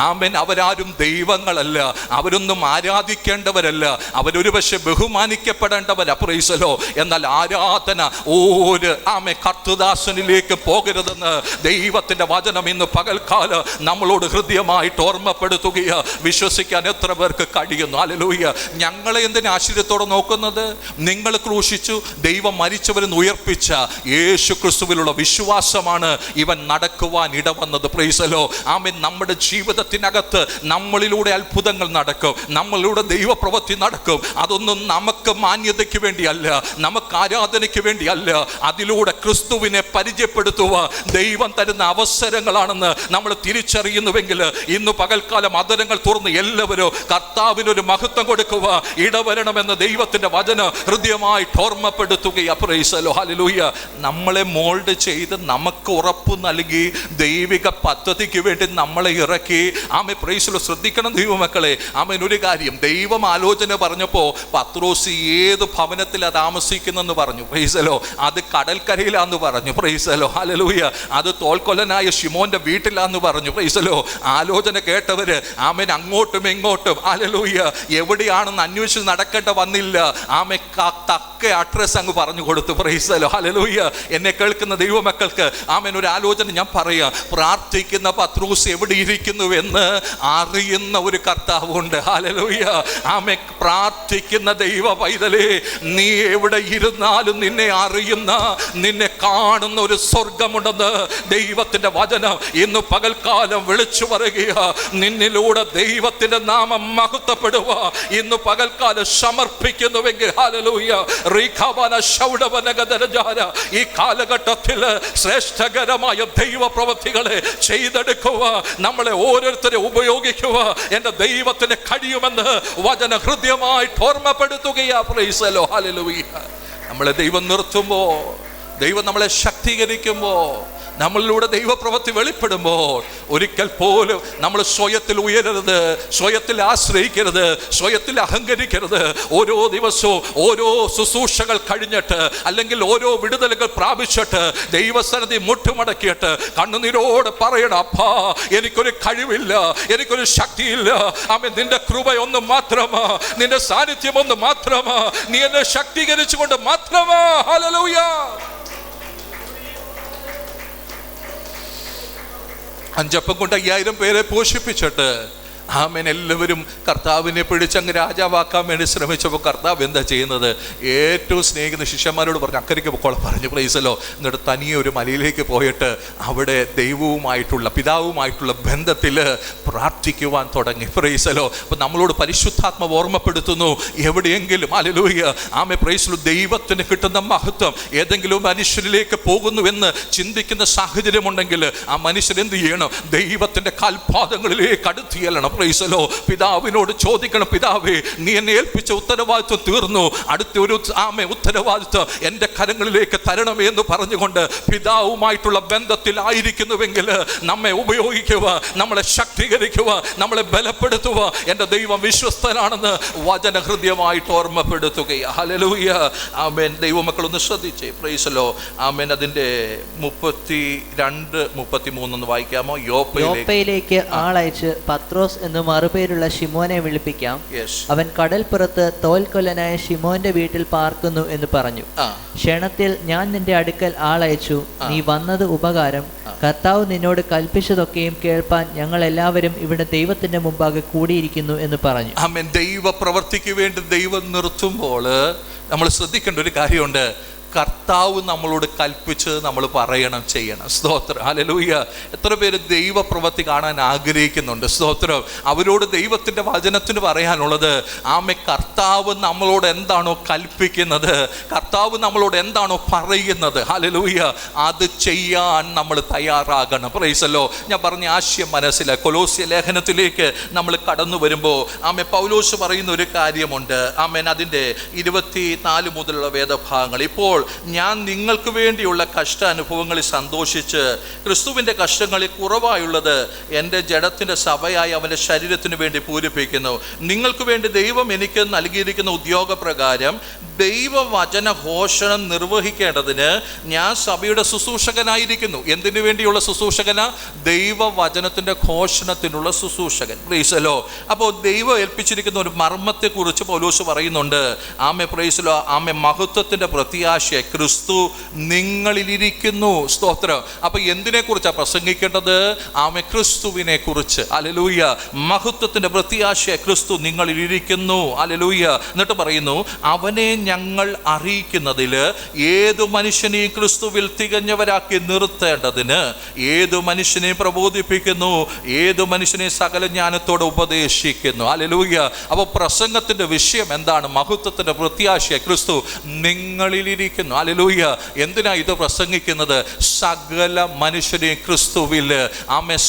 ആമേൻ. അവരാരും ദൈവങ്ങളല്ല. അവരൊന്നും ആരാധിക്കേണ്ടവരല്ല. അവരൊരു പക്ഷെ ബഹുമാനിക്കപ്പെടേണ്ടവരാ. പ്രൈസലോ. എന്നാൽ ആരാധന ഒരു ആമേ കർത്തദാസനിലേക്ക് പോകരുതെന്ന് ദൈവത്തിന്റെ വചനം ഇന്ന് പകൽക്കാലം നമ്മളോട് ഹൃദയമായിട്ട് ഓർമ്മപ്പെടുത്തുകയാ. വിശ്വസിക്കാൻ എത്ര പേർക്ക് കഴിയുന്നു? ഹല്ലേലൂയ. ഞങ്ങളെ എന്തിനാ ആശ്ചര്യത്തോടെ നോക്കുന്നത്? നിങ്ങൾ ക്രൂശിച്ചു, ദൈവം മരിച്ചവരെന്ന് ഉയർപ്പിച്ച യേശു ക്രിസ്തുവിലുള്ള വിശ്വാസമാണ് ഇവൻ നടക്കുവാൻ ഇടവന്നത്. പ്രൈസലോ. ആമേൻ. നമ്മുടെ ജീവിതത്തിനകത്ത് നമ്മളിലൂടെ അത്ഭുതങ്ങൾ നടക്കും, നമ്മളിലൂടെ ദൈവപ്രവൃത്തി നടക്കും. അതൊന്നും നമുക്ക് മാന്യതയ്ക്ക് വേണ്ടിയല്ല, നമുക്ക് ആരാധനയ്ക്ക് വേണ്ടിയല്ല. അതിലൂടെ ക്രിസ്തുവിനെ പരിചയപ്പെടുത്തുക ദൈവം തരുന്ന അവസരങ്ങളാണെന്ന് നമ്മൾ തിരിച്ചറിയുന്നുവെങ്കിൽ ഇന്ന് പകൽക്കാലം അതരങ്ങൾ തുറന്ന് എല്ലാവരും കർത്താവിനൊരു മഹത്വം മഹത്വം കൊടുക്കുക, ഇടവരണമെന്ന് ദൈവത്തിന്റെ വചനം ഹൃദയമായിട്ട് ഓർമ്മപ്പെടുത്തുകയാ. Praise the Lord. ഹല്ലേലൂയ. നമ്മളെ മോൾഡ് ചെയ്ത് നമുക്ക് ഉറപ്പ് നൽകി ദൈവിക പദ്ധതിക്ക് വേണ്ടി നമ്മളെ ഇറക്കി. ആമേ പ്രൈസ് ദി ലോർഡ്. ശ്രദ്ധിക്കണം ദൈവമക്കളെ. ആമേൻ. ഒരു കാര്യം, ദൈവം ആലോചന പറഞ്ഞപ്പോ പത്രോസ് ഏത് ഭവനത്തിലാണ് താമസിക്കുന്നെന്ന് പറഞ്ഞു. Price the Lord. അത് കടൽക്കരയിലാന്ന് പറഞ്ഞു. Price the Lord. ഹല്ലേലൂയ. അത് തോൽക്കൊല്ലനായ ശിമോന്റെ വീട്ടിലാന്ന് പറഞ്ഞു. Price the Lord. ആലോചന കേട്ടവര് ആമേൻ അങ്ങോട്ടും ഇങ്ങോട്ടും ഹല്ലേലൂയ എവിടെയാണെന്ന് അന്വേഷിച്ച് നടക്കേണ്ട വന്നില്ല. ആമേ തക്ക അഡ്രസ് അങ്ങ് പറഞ്ഞു കൊടുത്തു. Price the Lord. ഹല്ലേലൂയ. എന്നെ കേൾക്കുന്ന ദൈവമക്കൾക്ക് ആമേൻ ഒരു ആലോചന ഞാൻ പറയാം. പ്രാർത്ഥിക്കുന്ന പത്രോസ് എവിടെ ഇരിക്കുന്നുവെന്ന് അറിയുന്ന ഒരു കർത്താവുണ്ട്. ഹല്ലേലൂയ. ആമേ പ്രാർത്ഥിക്കുന്ന ദൈവ പൈതലേ, നീ എവിടെ ഇരുന്നാലും നിന്നെ അറിയുന്ന, നിന്നെ കാണുന്ന ഒരു സ്വർഗമുണ്ടെന്ന് ദൈവത്തിന്റെ വചനം ഇന്ന് പകൽക്കാലം വിളിച്ചു പറയുക. നിന്നിലൂടെ ദൈവത്തിന്റെ നാമം മഹത്വപ്പെടുക. ഇന്ന് പകൽക്കാലം സമർപ്പിക്കുന്നുവെങ്കിൽ ഹല്ലേലൂയ റീഖാബന ശൗഡവനഗദരജാര ഈ കാലഘട്ടത്തിൽ ശ്രേഷ്ഠകരമായ ദൈവ പ്രവൃത്തികളെ ചെയ്തെടുക്കുക. നമ്മളെ ഓരോരുത്തരെ ഉപയോഗിക്കുക. എൻ്റെ ദൈവത്തിന് കഴിയുമെന്ന് വചന ഹൃദയമായിട്ട് ഓർമ്മപ്പെടുത്തുകയാ. Praise the Lord. ഹല്ലേലൂയ. നമ്മളെ ദൈവം നിർത്തുമ്പോൾ, ദൈവം നമ്മളെ ശക്തീകരിക്കുമ്പോൾ, നമ്മളിലൂടെ ദൈവപ്രവൃത്തി വെളിപ്പെടുമ്പോൾ ഒരിക്കൽ പോലും നമ്മൾ സ്വയത്തിൽ ഉയരരുത്, സ്വയത്തിൽ ആശ്രയിക്കരുത്, സ്വയത്തിൽ അഹങ്കരിക്കരുത്. ഓരോ ദിവസവും ഓരോ ശുശ്രൂഷകൾ കഴിഞ്ഞിട്ട് അല്ലെങ്കിൽ ഓരോ വിടുതലുകൾ പ്രാപിച്ചിട്ട് ദൈവസന്നിധി മുട്ടുമടക്കിയിട്ട് കണ്ണുനീരോട് പറയണം, അപ്പാ എനിക്കൊരു കഴിവില്ല, എനിക്കൊരു ശക്തിയില്ല. ആമേൻ. നിന്റെ കൃപയൊന്നും മാത്രമാ, നിന്റെ സാന്നിധ്യം ഒന്ന് മാത്രമാ, നീ എന്നെ ശക്തീകരിച്ചുകൊണ്ട് മാത്രമാ. ഹല്ലേലൂയ. 5 അപ്പം കൊണ്ട് 5000 പേരെ പോഷിപ്പിച്ചിട്ട് ആമേൻ എല്ലാവരും കർത്താവിനെ പിടിച്ചങ്ങ് രാജാവാക്കാൻ വേണ്ടി ശ്രമിച്ചപ്പോൾ കർത്താവ് എന്താ ചെയ്യുന്നത്? ഏറ്റവും സ്നേഹിക്കുന്ന ശിഷ്യന്മാരോട് പറഞ്ഞു, അക്കരയ്ക്ക് പൊക്കോളം പറഞ്ഞു. പ്രൈസലോ. എന്നിട്ട് തനിയെ ഒരു മലയിലേക്ക് പോയിട്ട് അവിടെ ദൈവവുമായിട്ടുള്ള പിതാവുമായിട്ടുള്ള ബന്ധത്തിൽ പ്രാർത്ഥിക്കുവാൻ തുടങ്ങി. പ്രൈസലോ. അപ്പം നമ്മളോട് പരിശുദ്ധാത്മാവ് ഓർമ്മപ്പെടുത്തുന്നു, എവിടെയെങ്കിലും ഹല്ലേലൂയ ആമേ പ്രൈസലോ ദൈവത്തിന് കിട്ടുന്ന മഹത്വം ഏതെങ്കിലും മനുഷ്യരിലേക്ക് പോകുന്നുവെന്ന് ചിന്തിക്കുന്ന സാഹചര്യമുണ്ടെങ്കിൽ ആ മനുഷ്യൻ എന്ത് ചെയ്യണം? ദൈവത്തിൻ്റെ കാൽപാദങ്ങളിലേക്ക് അടുത്ത് ചെല്ലണം. പ്രൈസലോ. പിതാവിനോട് ചോദിക്കണം, പിതാവേ നീ എന്നെ ഏൽപ്പിച്ച ഉത്തരവാദിത്വം തീർന്നു, അടുത്ത ഒരു ഉത്തരവാദിത്വം എൻ്റെ കരങ്ങളിലേക്ക് തരണമേ എന്ന് പറഞ്ഞുകൊണ്ട് പിതാവുമായിട്ടുള്ള ബന്ധത്തിലായിരിക്കുന്നുവെങ്കിൽ നമ്മെ ഉപയോഗിക്കുക, നമ്മളെ ശക്തീകരിക്കുക, നമ്മളെ ബലപ്പെടുത്തുക. എൻ്റെ ദൈവം വിശ്വസ്തനാണെന്ന് വചന ഹൃദയമായിട്ട് ഓർമ്മപ്പെടുത്തുകയാണ്. ഹല്ലേലൂയ. ആമേൻ. ദൈവമക്കളൊന്ന് ശ്രദ്ധിച്ചേ. പ്രൈസലോ. ആമേൻ. അതിൻ്റെ 32, 33 ഒന്ന് വായിക്കാമോ? യോപ്പയിലേക്ക് ആളയച്ച് പത്രോസ് എന്ന് മറുപേരുള്ള ശിമോനെ വിളിപ്പിക്കാം, അവൻ കടൽപ്പുറത്ത് തോൽക്കൊല്ലനായ ശിമോന്റെ വീട്ടിൽ പാർക്കുന്നു എന്ന് പറഞ്ഞു. ക്ഷണത്തിൽ ഞാൻ നിന്റെ അടുക്കൽ ആളയച്ചു, നീ വന്നത് ഉപകാരം. കർത്താവ് നിന്നോട് കൽപ്പിച്ചതൊക്കെയും കേൾപ്പാൻ ഞങ്ങൾ എല്ലാവരും ഇവിടെ ദൈവത്തിന്റെ മുമ്പാകെ കൂടിയിരിക്കുന്നു എന്ന് പറഞ്ഞു. ആമേൻ. ദൈവ പ്രവൃത്തിക്ക് വേണ്ടി ദൈവം നിർത്തുമ്പോൾ നമ്മൾ ശ്രദ്ധിക്കേണ്ട ഒരു കാര്യമുണ്ട്. കർത്താവ് നമ്മളോട് കൽപ്പിച്ച് നമ്മൾ പറയണം, ചെയ്യണം. സ്തോത്രം. ഹല്ലേലൂയ. എത്ര പേര് ദൈവപ്രവൃത്തി കാണാൻ ആഗ്രഹിക്കുന്നുണ്ട്? സ്തോത്രം. അവരോട് ദൈവത്തിൻ്റെ വചനത്തിന് പറയാനുള്ളത്, ആമേ കർത്താവ് നമ്മളോട് എന്താണോ കൽപ്പിക്കുന്നത്, കർത്താവ് നമ്മളോട് എന്താണോ പറയുന്നത്, ഹല്ലേലൂയ അത് ചെയ്യാൻ നമ്മൾ തയ്യാറാകണം. പ്രൈസല്ലോ. ഞാൻ പറഞ്ഞ ആശയം മനസ്സിലായി. കൊലോസ്യ ലേഖനത്തിലേക്ക് നമ്മൾ കടന്നു വരുമ്പോൾ ആമേ പൗലോസ് പറയുന്ന ഒരു കാര്യമുണ്ട്. ആമേൻ. അതിൻ്റെ 24 മുതലുള്ള വേദഭാഗങ്ങൾ. ഇപ്പോൾ ഞാൻ നിങ്ങൾക്ക് വേണ്ടിയുള്ള കഷ്ടാനുഭവങ്ങളിൽ സന്തോഷിച്ച് ക്രിസ്തുവിൻ്റെ കഷ്ടങ്ങളിൽ കുറവായുള്ളത് എൻ്റെ ജഡത്തിൻ്റെ സഭയായി അവൻ്റെ ശരീരത്തിന് വേണ്ടി പൂരിപ്പിക്കുന്നു. നിങ്ങൾക്ക് വേണ്ടി ദൈവം എനിക്ക് നൽകിയിരിക്കുന്ന ഉദ്യോഗപ്രകാരം ദൈവവചന ഘോഷണം നിർവഹിക്കേണ്ടതിന് ഞാൻ സഭയുടെ ശുശ്രൂഷകനായിരിക്കുന്നു. എന്തിനു വേണ്ടിയുള്ള ശുശ്രൂഷകന? ദൈവവചനത്തിൻ്റെ ഘോഷണത്തിനുള്ള ശുശ്രൂഷകൻ. പ്രൈസലോ. അപ്പോൾ ദൈവം ഏൽപ്പിച്ചിരിക്കുന്ന ഒരു മർമ്മത്തെക്കുറിച്ച് പൗലോസ് പറയുന്നുണ്ട്. ആമേ പ്രൈസലോ. ആമേ മഹത്വത്തിൻ്റെ പ്രത്യാശ ക്രിസ്തു നിങ്ങളിലിരിക്കുന്നു. സ്തോത്രം. അപ്പോൾ എന്തിനെക്കുറിച്ചാണ് പ്രസംഗിക്കേണ്ടത്? ആമേ ക്രിസ്തുവിനെ കുറിച്ച്. ഹല്ലേലൂയ. മഹത്വത്തിൻ്റെ പ്രത്യാശ ക്രിസ്തു നിങ്ങളിലിരിക്കുന്നു. ഹല്ലേലൂയ. എന്നിട്ട് പറയുന്നു, അവനെ ഞങ്ങൾ അറിയിക്കുന്നതിൽ ഏതു മനുഷ്യനെയും ക്രിസ്തുവിൽ തികഞ്ഞവരാക്കി നിർത്തേണ്ടതിന് ഏതു മനുഷ്യനെയും പ്രബോധിപ്പിക്കുന്നു, ഏതു മനുഷ്യനെയും സകല ജ്ഞാനത്തോടെ ഉപദേശിക്കുന്നു. ഹല്ലേലൂയ. അപ്പോൾ പ്രസംഗത്തിൻ്റെ വിഷയം എന്താണ്? മഹത്വത്തിൻ്റെ പ്രത്യാശ ക്രിസ്തു നിങ്ങളിലിരിക്കുന്നു. ഹല്ലേലൂയ. എന്തിനാ ഇത് പ്രസംഗിക്കുന്നത്? സകല മനുഷ്യരെയും ക്രിസ്തുവിൽ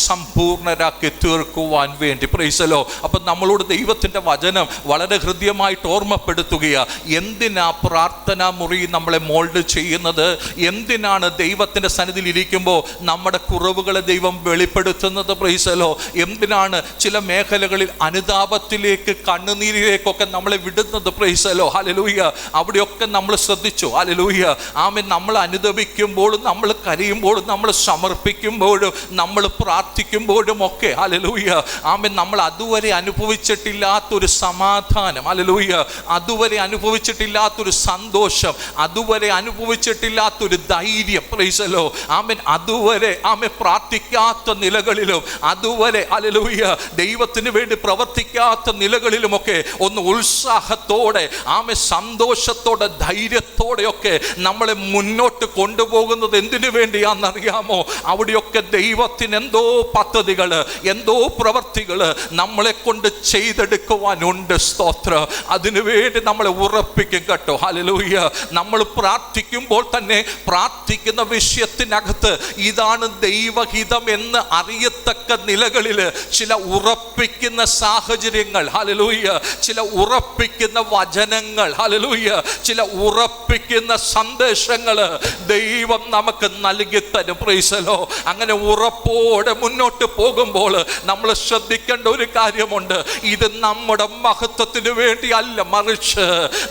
സമ്പൂർണരാക്കി തീർക്കുവാൻ വേണ്ടി. Price the Lord. അപ്പം നമ്മളോട് ദൈവത്തിൻ്റെ വചനം വളരെ ഹൃദ്യമായിട്ട് ഓർമ്മപ്പെടുത്തുകയാണ്. എന്തിനാ പ്രാർത്ഥനാ മുറി നമ്മളെ മോൾഡ് ചെയ്യുന്നത്? എന്തിനാണ് ദൈവത്തിൻ്റെ സന്നിധിയിൽ ഇരിക്കുമ്പോൾ നമ്മുടെ കുറവുകളെ ദൈവം വെളിപ്പെടുത്തുന്നത്? Price the Lord. എന്തിനാണ് ചില മേഖലകളിൽ അനുതാപത്തിലേക്ക്, കണ്ണുനീരിലേക്കൊക്കെ നമ്മളെ വിടുന്നത്? Price the Lord. ഹല്ലേലൂയ. അവിടെയൊക്കെ നമ്മൾ ശ്രദ്ധിച്ചു. ഹല്ലേലൂയ. ആമേൻ. നമ്മൾ അനുദപിക്കുമ്പോഴും, നമ്മൾ കരയുമ്പോഴും, നമ്മൾ സമർപ്പിക്കുമ്പോഴും, നമ്മൾ പ്രാർത്ഥിക്കുമ്പോഴും ഒക്കെ ഹല്ലേലൂയ ആമേൻ, നമ്മൾ അതുവരെ അനുഭവിച്ചിട്ടില്ലാത്തൊരു സമാധാനം, ഹല്ലേലൂയ, അതുവരെ അനുഭവിച്ചിട്ടില്ലാത്തൊരു സന്തോഷം, അതുവരെ അനുഭവിച്ചിട്ടില്ലാത്തൊരു ധൈര്യം, പ്രൈസ് ദി ലോർഡ്. ആമേൻ. അതുവരെ ആമേൻ പ്രാർത്ഥിക്കാത്ത നിലകളിലും, അതുവരെ ഹല്ലേലൂയ ദൈവത്തിന് വേണ്ടി പ്രവർത്തിക്കാത്ത നിലകളിലുമൊക്കെ ഒന്ന് ഉത്സാഹത്തോടെ, ആമേൻ സന്തോഷത്തോടെ, ധൈര്യത്തോടെയൊക്കെ നമ്മളെ മുന്നോട്ട് കൊണ്ടുപോകുന്നത് എന്തിനു വേണ്ടിയാണെന്നറിയാമോ? അവിടെയൊക്കെ ദൈവത്തിന് എന്തോ പദ്ധതികൾ, എന്തോ പ്രവർത്തികൾ നമ്മളെ കൊണ്ട് ചെയ്തെടുക്കുവാനുണ്ട്. സ്തോത്രം. അതിനുവേണ്ടി നമ്മളെ ഉറപ്പിക്കും കേട്ടോ. ഹല്ലേലൂയ. നമ്മൾ പ്രാർത്ഥിക്കുമ്പോൾ തന്നെ പ്രാർത്ഥിക്കുന്ന വിഷയത്തിനകത്ത് ഇതാണ് ദൈവഹിതം എന്ന് അറിയത്തക്ക നിലകളിൽ ചില ഉറപ്പിക്കുന്ന സാഹചര്യങ്ങൾ, ഹല്ലേലൂയ, ചില ഉറപ്പിക്കുന്ന വചനങ്ങൾ, ഹല്ലേലൂയ, ചില ഉറപ്പിക്കുന്ന സന്ദേശങ്ങൾ ദൈവം നമുക്ക് നൽകി തരും. Praise the Lord. അങ്ങനെ ഉറപ്പോടെ മുന്നോട്ട് പോകുമ്പോൾ നമ്മൾ ശ്രദ്ധിക്കേണ്ട ഒരു കാര്യമുണ്ട്. ഇത് നമ്മുടെ മഹത്വത്തിന് വേണ്ടി അല്ല, മറിച്ച്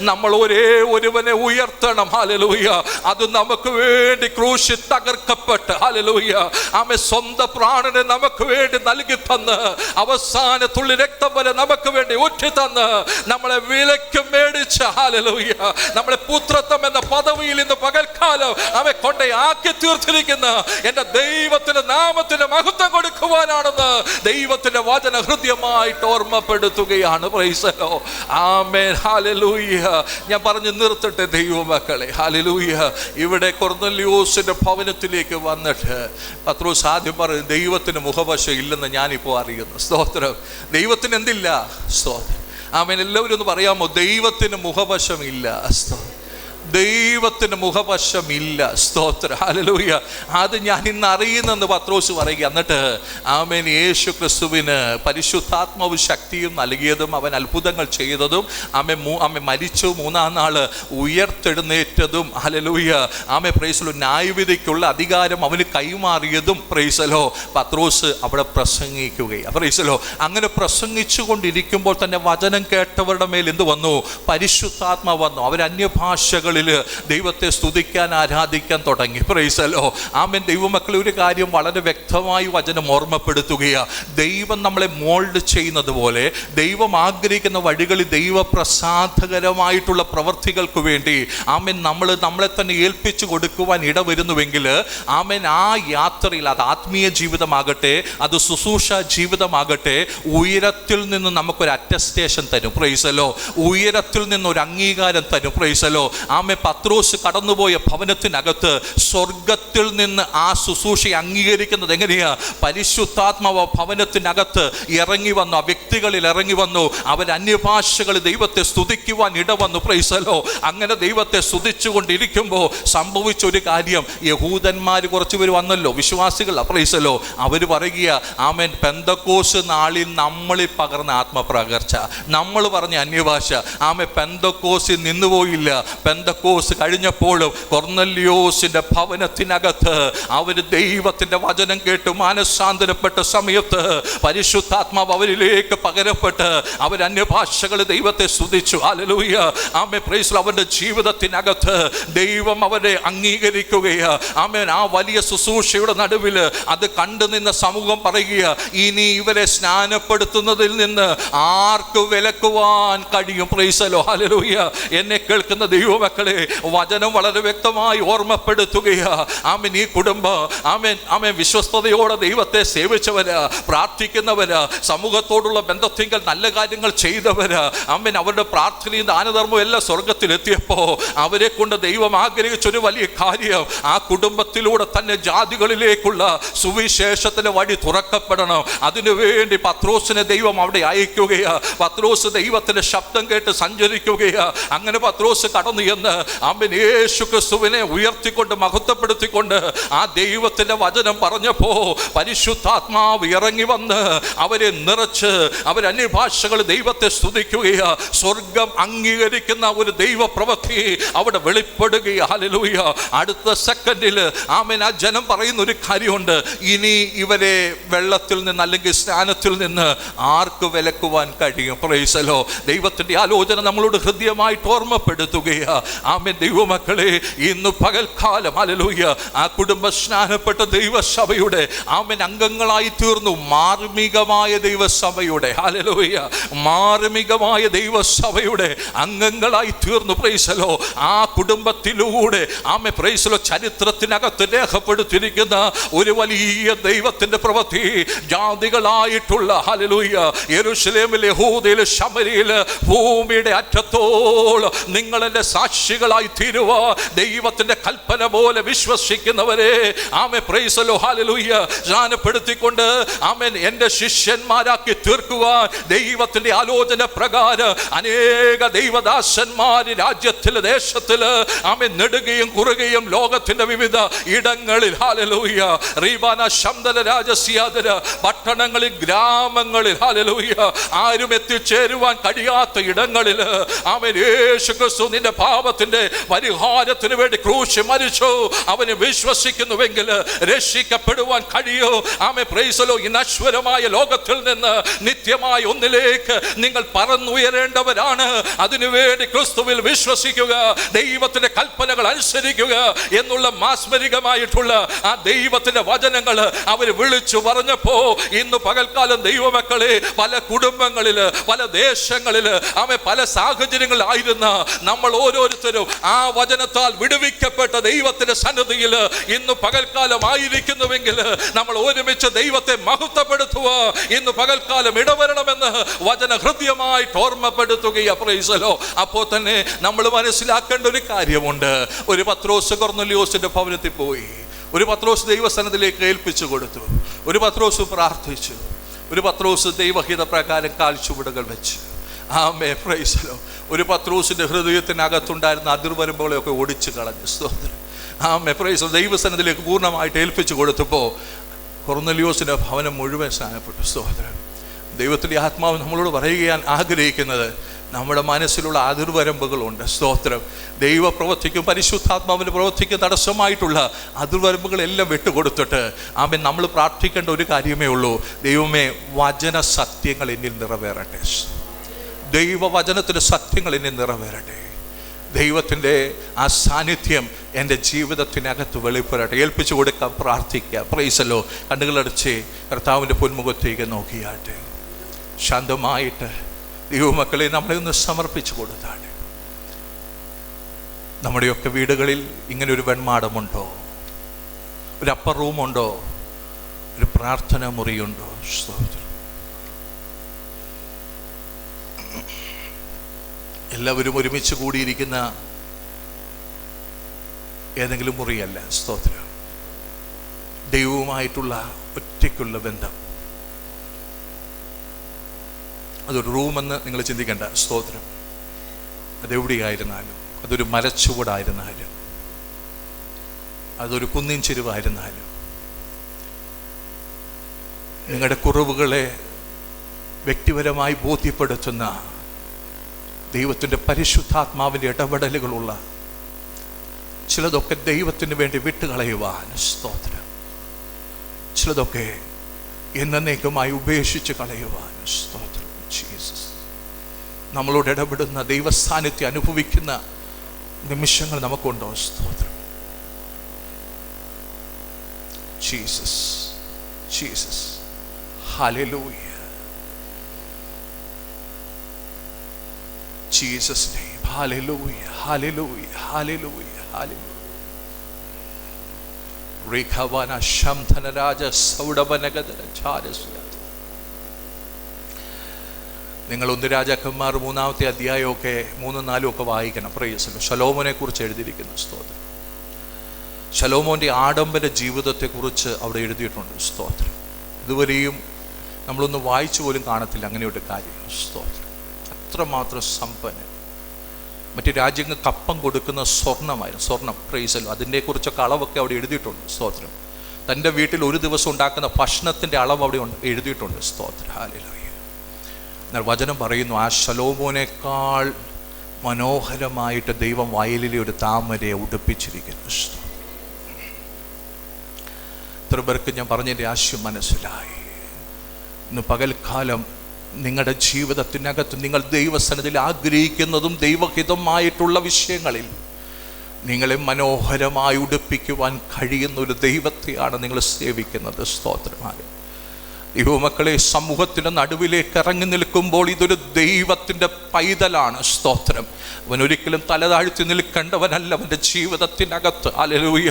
നമ്മൾ ഒരേ ഒരുവനെ ഉയർത്തണം. ഹല്ലേലൂയ. അത് നമുക്ക് വേണ്ടി ക്രൂശിൽ തകർക്കപ്പെട്ട്, ഹല്ലേലൂയ, ആമേൻ, സ്വന്തം പ്രാണനെ നമുക്ക് വേണ്ടി നൽകി തന്ന്, അവസാന തുള്ളി രക്തം വരെ നമുക്ക് വേണ്ടി ഊറ്റി തന്ന്, നമ്മളെ വിലയ്ക്ക് മേടിച്ച, ഹല്ലേലൂയ, നമ്മളെ പുത്രത്വം എന്ന പദവിയിൽ ഇന്ന് പകൽക്കാലം അവയെ കൊണ്ട് ആക്കി തീർത്തിരിക്കുന്ന എൻ്റെ ദൈവത്തിന്റെ നാമത്തിന് മഹത്വം കൊടുക്കുവാനാണെന്ന് ദൈവത്തിന്റെ വചന ഹൃദ്യമായിട്ട് ഓർമ്മപ്പെടുത്തുകയാണ്. Price the Lord. ആമേൻ. ഹല്ലേലൂയ. ഞാൻ പറഞ്ഞു നിർത്തട്ടെ ദൈവമക്കളെ. ഹല്ലേലൂയ. ഇവിടെ കൊർന്നല്യോസിന്റെ ഭവനത്തിലേക്ക് വന്നിട്ട് പത്രോസ് ആദ്യം പറയും, ദൈവത്തിന് മുഖവശം ഇല്ലെന്ന് ഞാനിപ്പോൾ അറിയുന്നു. സ്തോത്രം. ദൈവത്തിന് എന്തില്ല? സ്തോത്രം. ആമേൻ. എല്ലാവരും ഒന്ന് പറയാമോ? ദൈവത്തിന് മുഖവശമില്ല. സ്തോത്രം. ദൈവത്തിന് മുഖവശമില്ല. സ്തോത്രം. ഹല്ലേലൂയ. അത് ഞാൻ ഇന്ന് അറിയുന്നെന്ന് പത്രോസ് പറയുക. എന്നിട്ട് ആമേൻ, യേശു ക്രിസ്തുവിന് പരിശുദ്ധാത്മാവ് ശക്തിയും നൽകിയതും അവൻ അത്ഭുതങ്ങൾ ചെയ്തതും, ആമേൻ മരിച്ചു മൂന്നാം നാൾ ഉയർത്തെഴുന്നേറ്റതും, ഹല്ലേലൂയ, ആമേൻ പ്രൈസ് ദി ലോർഡ്, ന്യായവിധിക്കുള്ള അധികാരം അവന് കൈമാറിയതും, പ്രൈസ് ദി ലോർഡ്, പത്രോസ് അവിടെ പ്രസംഗിക്കുകയാണ്. Price the Lord. അങ്ങനെ പ്രസംഗിച്ചു കൊണ്ടിരിക്കുമ്പോൾ തന്നെ വചനം കേട്ടവരുടെ മേൽ എന്ത് വന്നു? പരിശുദ്ധാത്മാവ് വന്നു. അവർ അന്യഭാഷകളിൽ ദൈവത്തെ സ്തുതിക്കാൻ, ആരാധിക്കാൻ തുടങ്ങി. Praise the Lord. ആമേൻ. ദൈവമക്കളെ, ഒരു കാര്യം വളരെ വ്യക്തമായി വചനം ഓർമ്മപ്പെടുത്തുകയാണ്. ദൈവം നമ്മളെ മോൾഡ് ചെയ്യുന്നത് പോലെ, ദൈവം ആഗ്രഹിക്കുന്ന വഴികളിൽ ദൈവപ്രസാദകരമായിട്ടുള്ള പ്രവർത്തികൾക്ക് വേണ്ടി ആമേൻ നമ്മളെ തന്നെ ഏൽപ്പിച്ചു കൊടുക്കുവാൻ ഇടവരുന്നുവെങ്കിൽ, ആമേൻ, ആ യാത്രയിൽ അത് ആത്മീയ ജീവിതമാകട്ടെ, അത് ശുശ്രൂഷ ജീവിതമാകട്ടെ, ഉയരത്തിൽ നിന്ന് നമുക്കൊരു അറ്റസ്റ്റേഷൻ തരും. Praise the Lord. ഉയരത്തിൽ നിന്നൊരു അംഗീകാരം തരും. Praise the Lord. ആമേൻ. പത്രോസ് കടന്നുപോയ ഭവനത്തിനകത്ത് സ്വർഗത്തിൽ നിന്ന് ആ ശുശ്രൂഷയെ അംഗീകരിക്കുന്നത് എങ്ങനെയാ? പരിശുദ്ധാത്മാവ് ഭവനത്തിനകത്ത് ഇറങ്ങി വന്നു, ആ വ്യക്തികളിൽ ഇറങ്ങി വന്നു. അവർ അന്യഭാഷകൾ ദൈവത്തെ സ്തുതിക്കുവാൻ ഇടവന്നു. Price the Lord. അങ്ങനെ ദൈവത്തെ സ്തുതിച്ചുകൊണ്ടിരിക്കുമ്പോൾ സംഭവിച്ച ഒരു കാര്യം, യഹൂദന്മാർ കുറച്ചുപേർ വന്നല്ലോ, വിശ്വാസികൾ. Price the Lord. അവർ പറയുക, ആമേൻ, പെന്തക്കോസ് നാളിൽ നമ്മളിൽ പകർന്ന ആത്മപ്രകർച്ച, നമ്മൾ പറഞ്ഞ അന്യഭാഷ, ആമേൻ, പെന്തക്കോസിൽ നിന്നുപോയില്ല. പെന്തക്കോസ് കഴിഞ്ഞപ്പോഴും കൊർന്നല്യോസിന്റെ ഭവനത്തിനകത്ത് അവർ ദൈവത്തിന്റെ വചനം കേട്ട് മാനസാന്തരപ്പെട്ട സമയത്ത് പരിശുദ്ധാത്മാവ് അവരിലേക്ക് പകരപ്പെട്ട് അവർ അന്യഭാഷകൾ ദൈവത്തെ സ്തുതിച്ചു. ഹല്ലേലൂയ. ആമേൻ. Praise the Lord. അവരുടെ ജീവിതത്തിനകത്ത് ദൈവം അവരെ അംഗീകരിക്കുകയാ. ആമേൻ. ആ വലിയ ശുശ്രൂഷയുടെ നടുവിൽ അത് കണ്ടു നിന്ന സമൂഹം പറയുക, ഇനി ഇവരെ സ്നാനപ്പെടുത്തുന്നതിൽ നിന്ന് ആർക്ക് വിലക്കുവാൻ കഴിയും? Price the Lord. ഹല്ലേലൂയ. എന്നെ കേൾക്കുന്ന ദൈവമക്കളെ, ദൈവമക്കളെ, വചനം വളരെ വ്യക്തമായി ഓർമ്മപ്പെടുത്തുകയാ. ആമേൻ, ഈ കുടുംബം ആമേൻ വിശ്വസ്തയോടെ ദൈവത്തെ സേവിച്ചവരാ, പ്രാർത്ഥിക്കുന്നവരാ, സമൂഹത്തോടുള്ള ബന്ധത്തിങ്കൽ നല്ല കാര്യങ്ങൾ ചെയ്തവരാ. ആമേൻ, അവരുടെ പ്രാർത്ഥനയും ദാനധർമ്മവും എല്ലാം സ്വർഗത്തിലെത്തിയപ്പോ അവരെ കൊണ്ട് ദൈവം ആഗ്രഹിച്ചൊരു വലിയ കാര്യം, ആ കുടുംബത്തിലൂടെ തന്നെ ജാതികളിലേക്കുള്ള സുവിശേഷത്തിന് വഴി തുറക്കപ്പെടണം. അതിനുവേണ്ടി പത്രോസിനെ ദൈവം അവിടെ അയക്കുകയാ. പത്രോസ് ദൈവത്തിന്റെ ശബ്ദം കേട്ട് സഞ്ചരിക്കുകയാ. അങ്ങനെ പത്രോസ് കടന്നു എന്ന് ആമേൻ യേശു ക്രിസ്തുവിനെ ഉയർത്തിക്കൊണ്ട് മഹത്വപ്പെടുത്തിക്കൊണ്ട് ആ ദൈവത്തിന്റെ വചനം പറഞ്ഞപ്പോ പരിശുദ്ധാത്മാവ് ഇറങ്ങി വന്ന് അവരെ നിറച്ച് അവർ അന്യഭാഷകൾ ദൈവത്തെ സ്തുതിക്കുകയാ. സ്വർഗം അംഗീകരിക്കുന്ന ഒരു ദൈവപ്രവൃത്തി അവിടെ വെളിപ്പെടുകയാ. ഹല്ലേലൂയ. അടുത്ത സെക്കൻഡിൽ ആമേൻ ആ ജനം പറയുന്ന ഒരു കാര്യമുണ്ട്, ഇനി ഇവരെ വെള്ളത്തിൽ നിന്ന് അല്ലെങ്കിൽ സ്നാനത്തിൽ നിന്ന് ആർക്ക് വിലക്കുവാൻ കഴിയും? Price the Lord. ദൈവത്തിന്റെ ആലോചന നമ്മളോട് ഹൃദ്യമായിട്ട് ഓർമ്മപ്പെടുത്തുകയാ. ആമേൻ, ദൈവമക്കളെ, ഇന്ന് പകൽക്കാലം ഹല്ലേലൂയ ആ കുടുംബ സ്നാനപ്പെട്ട ദൈവസഭയുടെ ആമേൻ അംഗങ്ങളായി തീർന്നു. മാർമികമായ ദൈവസഭയുടെ ഹല്ലേലൂയ മാർമികമായ ദൈവസഭയുടെ അംഗങ്ങളായി തീർന്നു. Price the Lord. ആ കുടുംബത്തിലൂടെ ആമേൻ പ്രൈസ് ദി ലോർഡ് ചരിത്രത്തിനകത്ത് രേഖപ്പെടുത്തിയിരിക്കുന്ന ഒരു വലിയ ദൈവത്തിന്റെ പ്രവൃത്തി ജാതികളായിട്ടുള്ള ഹല്ലേലൂയ യെരൂശലേമിൽ, യഹൂദയിൽ, ശമരിയിൽ, ഭൂമിയുടെ അറ്റത്തോളം നിങ്ങൾ എൻ്റെ സാക്ഷികളായി തീരുവാ. ദൈവത്തിന്റെ കൽപ്പന പോലെ വിശ്വസിക്കുന്നവരെ ആമേൻ പ്രൈസ് ദി ലോർഡ് ഹല്ലേലൂയ ജ്ഞാനപ്പെടുത്തിക്കൊണ്ട് ആമേൻ എൻ്റെ ശിഷ്യന്മാരാക്കി തീർക്കുവാൻ ദൈവത്തിന്റെ ആലോചന പ്രകാരം അനേക ദൈവദാസന്മാര് രാജ്യത്തില് ദേശത്തില് ആമേൻ നെടുകയും കുറുകയും ലോകത്തിന്റെ വിവിധ ഇടങ്ങളിൽ ഹല്ലേലൂയ റീബാന ശംദല രാജസ്യാദര പട്ടണങ്ങളിൽ, ഗ്രാമങ്ങളിൽ ഹല്ലേലൂയ ആരും എത്തിച്ചേരുവാൻ കഴിയാത്ത ഇടങ്ങളിൽ ആമേൻ യേശു ക്രിസ്തു നിന്റെ പാപത്തിന്റെ പരിഹാരത്തിന് വേണ്ടി ക്രൂശിൽ മരിച്ചു. അവനെ വിശ്വസിക്കുന്നുവെങ്കിൽ രക്ഷിക്കപ്പെടുവാൻ കഴിയൂ. ആമേൻ പ്രൈസ് ദി ലോർഡ്. ഈ നശ്വരമായ ലോകത്തിൽ നിന്ന് നിത്യമായ ഒന്നിലേക്ക് നിങ്ങൾ പറന്നുയരേണ്ടവരാണ്. അതിനുവേണ്ടി ക്രിസ്തുവിൽ വിശ്വസിക്കുക, ദൈവത്തിന്റെ കൽപ്പനകൾ അനുസരിക്കുക എന്നുള്ള മാസ്മരികമായിട്ടുള്ള ആ ദൈവത്തിന്റെ വചനങ്ങൾ അവർ വിളിച്ചു പറഞ്ഞപ്പോ ഇന്ന് പകൽക്കാലം ദൈവമക്കളെ പല കുടുംബങ്ങളില്, പല ദേശങ്ങളില് ആമേൻ പല സാഹചര്യങ്ങളിലായിരുന്ന നമ്മൾ ഓരോരുത്തരും ആ വചനത്താൽ വിടുവിക്കപ്പെട്ട ദൈവത്തിന്റെ സന്നിധിയിൽ ഇന്ന് പകൽക്കാലം ആയിരിക്കുന്നുവെങ്കിൽ നമ്മൾ ഒരുമിച്ച് ദൈവത്തെ മഹത്വപ്പെടുത്തുക. ഇന്ന് പകൽക്കാലം ഇടവരണമെന്ന് വചന ഹൃദ്യമായിട്ട് ഓർമ്മപ്പെടുത്തുകയാ. Praise the Lord. അപ്പോൾ തന്നെ നമ്മൾ മനസ്സിലാക്കേണ്ട ഒരു കാര്യമുണ്ട്. ഒരു പത്രോസ് കൊർന്നല്യോസിന്റെ ഭവനത്തിൽ പോയി. ഒരു പത്രോസ് ദൈവസന്നിധിയിലേക്ക് ഏൽപ്പിച്ചു കൊടുത്തു. ഒരു പത്രോസ് പ്രാർത്ഥിച്ചു. ഒരു പത്രോസ് ദൈവഹിത പ്രകാരം കാൽച്ചുവടുകൾ വെച്ചു. ആമേൻ പ്രൈസ് ദി ലോർഡ്. ഒരു പത്രോസിന്റെ ഹൃദയത്തിനകത്തുണ്ടായിരുന്ന അതിർവരമ്പുകളെയൊക്കെ ഒടിച്ചു കളഞ്ഞു. സ്തോത്രം. ആമേൻ പ്രൈസ് ദി ലോർഡ്. ദൈവസന്നിധിയിലേക്ക് പൂർണ്ണമായിട്ട് ഏൽപ്പിച്ചു കൊടുത്തപ്പോൾ കൊർന്നല്യോസിന്റെ ഭവനം മുഴുവൻ സ്നാനപ്പെട്ടു. സ്തോത്രം. ദൈവത്തിന്റെ ആത്മാവ് നമ്മളോട് പറയുകയാൻ ആഗ്രഹിക്കുന്നത്, നമ്മുടെ മനസ്സിലുള്ള അതിർവരമ്പുകളുണ്ട്. സ്തോത്രം. ദൈവ പ്രവൃത്തിക്കും പരിശുദ്ധാത്മാവിൻ്റെ പ്രവൃത്തിക്കും തടസ്സമായിട്ടുള്ള അതിർവരമ്പുകളെല്ലാം വിട്ടുകൊടുത്തിട്ട് ആമേൻ നമ്മൾ പ്രാർത്ഥിക്കേണ്ട ഒരു കാര്യമേ ഉള്ളൂ, ദൈവമേ വചന സത്യങ്ങൾ എന്നിൽ നിറവേറട്ടെ. ദൈവവചനത്തിൻ്റെ സത്യങ്ങൾ എന്നിൽ നിറവേറട്ടെ. ദൈവത്തിൻ്റെ ആ സാന്നിധ്യം എൻ്റെ ജീവിതത്തിനകത്ത് വെളിപ്പെടട്ടെ. ഏൽപ്പിച്ചു കൊടുക്കാൻ പ്രാർത്ഥിക്കുക. Praise the Lord. കണ്ണുകളടച്ച് കർത്താവിൻ്റെ പൊന്മുഖത്തേക്ക് നോക്കിയാട്ടെ. ശാന്തമായിട്ട് ദൈവമക്കളെ നമ്മളെ ഒന്ന് സമർപ്പിച്ചു കൊടുത്താണ്. നമ്മുടെയൊക്കെ വീടുകളിൽ ഇങ്ങനെ ഒരു വെൺമാടമുണ്ടോ? ഒരു അപ്പർ റൂമുണ്ടോ? ഒരു പ്രാർത്ഥന മുറിയുണ്ടോ? സ്തോത്രം. എല്ലാവരും ഒരുമിച്ച് കൂടിയിരിക്കുന്ന ഏതെങ്കിലും മുറിയല്ല. സ്തോത്രം. ദൈവവുമായിട്ടുള്ള ഒറ്റയ്ക്കുള്ള ബന്ധം. അതൊരു റൂമെന്ന് നിങ്ങൾ ചിന്തിക്കേണ്ട. സ്തോത്രം. അതെവിടെയായിരുന്നാലും, അതൊരു മരച്ചുവടായിരുന്നാലും, അതൊരു കുന്നിൻ ചെരുവായിരുന്നാലും, നിങ്ങളുടെ കുറവുകളെ വ്യക്തിപരമായി ബോധ്യപ്പെടുത്തുന്ന ദൈവത്തിൻ്റെ പരിശുദ്ധാത്മാവിൻ്റെ ഇടപെടലുകളുള്ള ചിലതൊക്കെ ദൈവത്തിന് വേണ്ടി വിട്ടുകളയുവാൻ. സ്തോത്രം. ചിലതൊക്കെ എന്നേക്കുമായി ഉപേക്ഷിച്ച് കളയുവാൻ. സ്തോത്രം. ജീസസ്. നമ്മളോട് ഇടപെടുന്ന ദൈവസാന്നിധ്യം അനുഭവിക്കുന്ന നിമിഷങ്ങൾ നമുക്കുണ്ടോ? സ്തോത്രം. ജീസസ്. ജീസസ്. ഹല്ലേലൂയ. Jesus name. ഹല്ലേലൂയ, ഹല്ലേലൂയ, ഹല്ലേലൂയ, ഹല്ലേലൂയ. റിഖവന ശംധനരാജ സൗഡവനഗദന ചാരസ്യ. നിങ്ങൾ 1 രാജാക്കന്മാർ 3-ാമത്തെ അധ്യായമൊക്കെ 3-4 ഒക്കെ വായിക്കണം. പ്രൈസ് ശലോമോനെ കുറിച്ച് എഴുതിയിരിക്കുന്നു. സ്തോത്രം. ശലോമോന്റെ ആഡംബര ജീവിതത്തെക്കുറിച്ച് അവിടെ എഴുതിയിട്ടുണ്ട്. സ്തോത്രം. ഇതുവരെയും നമ്മളൊന്ന് വായിച്ചു പോലും കാണത്തില്ല അങ്ങനെയൊരു കാര്യം. സ്തോത്രം. അത്രമാത്രം സമ്പന്നൻ. മറ്റു രാജ്യങ്ങൾക്ക് കപ്പം കൊടുക്കുന്ന സ്വർണ്ണമായിരുന്നു. സ്വർണം. പ്രൈസല്ലോ. അതിനെക്കുറിച്ചൊക്കെ അളവൊക്കെ അവിടെ എഴുതിയിട്ടുണ്ട്. സ്തോത്രം. തൻ്റെ വീട്ടിൽ ഒരു ദിവസം ഉണ്ടാക്കുന്ന ഭക്ഷണത്തിൻ്റെ അളവ് അവിടെ എഴുതിയിട്ടുണ്ട്. സ്തോത്രം. ഹല്ലേലൂയ. എന്നാൽ വചനം പറയുന്നു, ആ ശലോമോനേക്കാൾ മനോഹരമായിട്ട് ദൈവം വയലിലെ ഒരു താമരയെ ഉടുപ്പിച്ചിരിക്കുന്നു. ഇത്ര പേർക്ക് ഞാൻ പറഞ്ഞതിൻ്റെ ആശയം മനസ്സിലായി. ഇന്ന് പകൽക്കാലം നിങ്ങളുടെ ജീവിതത്തിനകത്ത് നിങ്ങൾ ദൈവസന്നിധിയിൽ ആഗ്രഹിക്കുന്നതും ദൈവഹിതമായിട്ടുള്ള വിഷയങ്ങളിൽ നിങ്ങളെ മനോഹരമായി ഉടുപ്പിക്കുവാൻ കഴിയുന്ന ഒരു ദൈവത്തെയാണ് നിങ്ങൾ സേവിക്കുന്നത്. സ്തോത്രമാണ്. ദൈവമക്കളെ, സമൂഹത്തിൻ്റെ നടുവിലേക്ക് ഇറങ്ങി നിൽക്കുമ്പോൾ ഇതൊരു ദൈവത്തിൻ്റെ പൈതലാണ്. സ്തോത്രം. അവൻ ഒരിക്കലും തലതാഴ്ത്തി നിൽക്കേണ്ടവനല്ല. അവൻ്റെ ജീവിതത്തിനകത്ത് ഹല്ലേലൂയ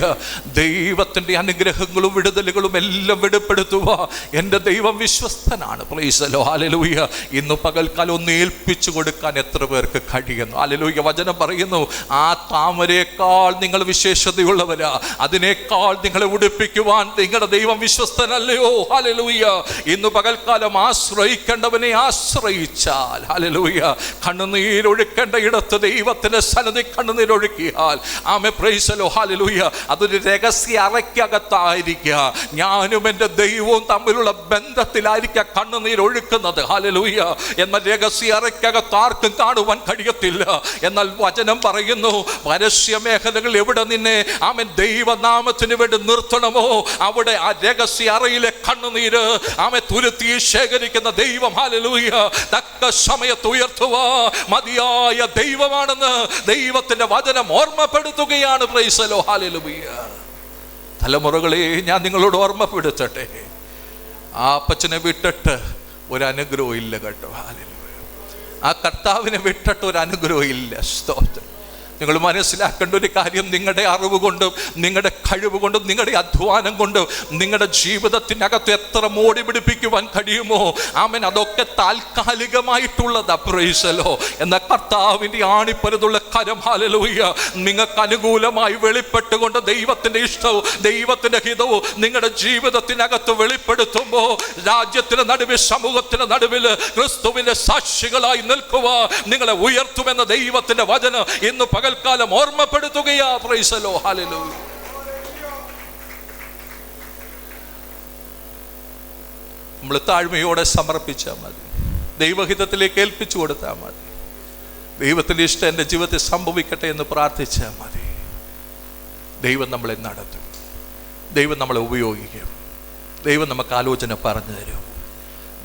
ദൈവത്തിൻ്റെ അനുഗ്രഹങ്ങളും വിടുതലുകളും എല്ലാം വെളിപ്പെടുത്തുക എൻ്റെ ദൈവം വിശ്വസ്തനാണ്. Praise the Lord. ഹല്ലേലൂയ. ഇന്ന് പകൽക്കാലം ഒന്ന് ഏൽപ്പിച്ചു കൊടുക്കാൻ എത്ര പേർക്ക് കഴിയുന്നു? ഹല്ലേലൂയ. വചനം പറയുന്നു, ആ താമരയേക്കാൾ നിങ്ങൾ വിശേഷതയുള്ളവരാ. അതിനേക്കാൾ നിങ്ങളെ ഉടുപ്പിക്കുവാൻ നിങ്ങളുടെ ദൈവം വിശ്വസ്തനല്ലയോ? ഹല്ലേലൂയ. ഇന്ന് പകൽക്കാലം ആശ്രയിക്കേണ്ടവനെ ആശ്രയിച്ചാൽ ഹല്ലേലൂയ കണ്ണുനീരൊഴുക്കേണ്ട ഇടത്ത് ദൈവത്തിന്റെ സന്നിധി കണ്ണുനീരൊഴുക്കിയാൽ ആമേൻ. Praise the Lord. ഹല്ലേലൂയ. അതൊരു രഹസ്യ അറയ്ക്കകത്തായിരിക്കുക. ഞാനും എൻ്റെ ദൈവവും തമ്മിലുള്ള ബന്ധത്തിലായിരിക്കുക കണ്ണുനീരൊഴുക്കുന്നത്. ഹല്ലേലൂയ. എന്നാൽ രഹസ്യ അറയ്ക്കകത്ത് ആർക്കും കാണുവാൻ കഴിയത്തില്ല. എന്നാൽ വചനം പറയുന്നു, പരസ്യ മേഖലകൾ എവിടെ നിന്നെ ആമേൻ ദൈവനാമത്തിന് വേണ്ടി നിർത്തണമോ അവിടെ ആ രഹസ്യ അറയിലെ കണ്ണുനീര് ആമേൻ തുരുത്തി ശേഖരിക്കുന്ന ദൈവം ഹല്ലേലൂയ തക്ക സമയത്ത് ഉയർത്തുക മതിയായ ദൈവമാണെന്ന് ദൈവത്തിന്റെ വചനം ഓർമ്മപ്പെടുത്തുകയാണ്. Price the Lord. ഹല്ലേലൂയ. തലമുറകളെ ഞാൻ നിങ്ങളോട് ഓർമ്മപ്പെടുത്തട്ടെ, ആ അപ്പച്ചനെ വിട്ടിട്ട് ഒരു അനുഗ്രഹം ഇല്ല കേട്ടോ. ഹല്ലേലൂയ. ആ കർത്താവിനെ വിട്ടിട്ട് ഒരു അനുഗ്രഹം ഇല്ല. സ്തോത്രം. നിങ്ങൾ മനസ്സിലാക്കേണ്ട ഒരു കാര്യം, നിങ്ങളുടെ അറിവ് കൊണ്ടും നിങ്ങളുടെ കഴിവ് കൊണ്ടും നിങ്ങളുടെ അധ്വാനം കൊണ്ടും നിങ്ങളുടെ ജീവിതത്തിനകത്ത് എത്ര മോടി പിടിപ്പിക്കുവാൻ കഴിയുമോ ആമേൻ, അതൊക്കെ താൽക്കാലികമായിട്ടുള്ളതാ. Price the Lord. എന്നാൽ കർത്താവിൻ്റെ ആണിപ്പരുതുള്ള കരം ഹല്ലേലൂയ നിങ്ങൾക്ക് അനുകൂലമായി വെളിപ്പെട്ടുകൊണ്ട് ദൈവത്തിൻ്റെ ഇഷ്ടവും ദൈവത്തിൻ്റെ ഹിതവും നിങ്ങളുടെ ജീവിതത്തിനകത്ത് വെളിപ്പെടുത്തുമ്പോൾ രാജ്യത്തിന് നടുവിൽ സമൂഹത്തിന് നടുവിൽ ക്രിസ്തുവിൻ്റെ സാക്ഷികളായി നിൽക്കുക നിങ്ങളെ ഉയർത്തുമെന്ന ദൈവത്തിൻ്റെ വചനം ഇന്ന് പകൽക്കാലം ഓർമ്മപ്പെടുത്തുകയാ. Praise the Lord. ഹല്ലേലൂയ. നമ്മൾ താഴ്മയോടെ സമർപ്പിച്ചാൽ മതി. ദൈവഹിതത്തിലേക്ക് ഏൽപ്പിച്ചു കൊടുത്താൽ മതി. ദൈവത്തിൻ്റെ ഇഷ്ടം എൻ്റെ ജീവിതത്തിൽ സംഭവിക്കട്ടെ എന്ന് പ്രാർത്ഥിച്ചാൽ മതി. ദൈവം നമ്മളെ നടത്തും. ദൈവം നമ്മളെ ഉപയോഗിക്കും. ദൈവം നമുക്ക് ആലോചന പറഞ്ഞു തരും.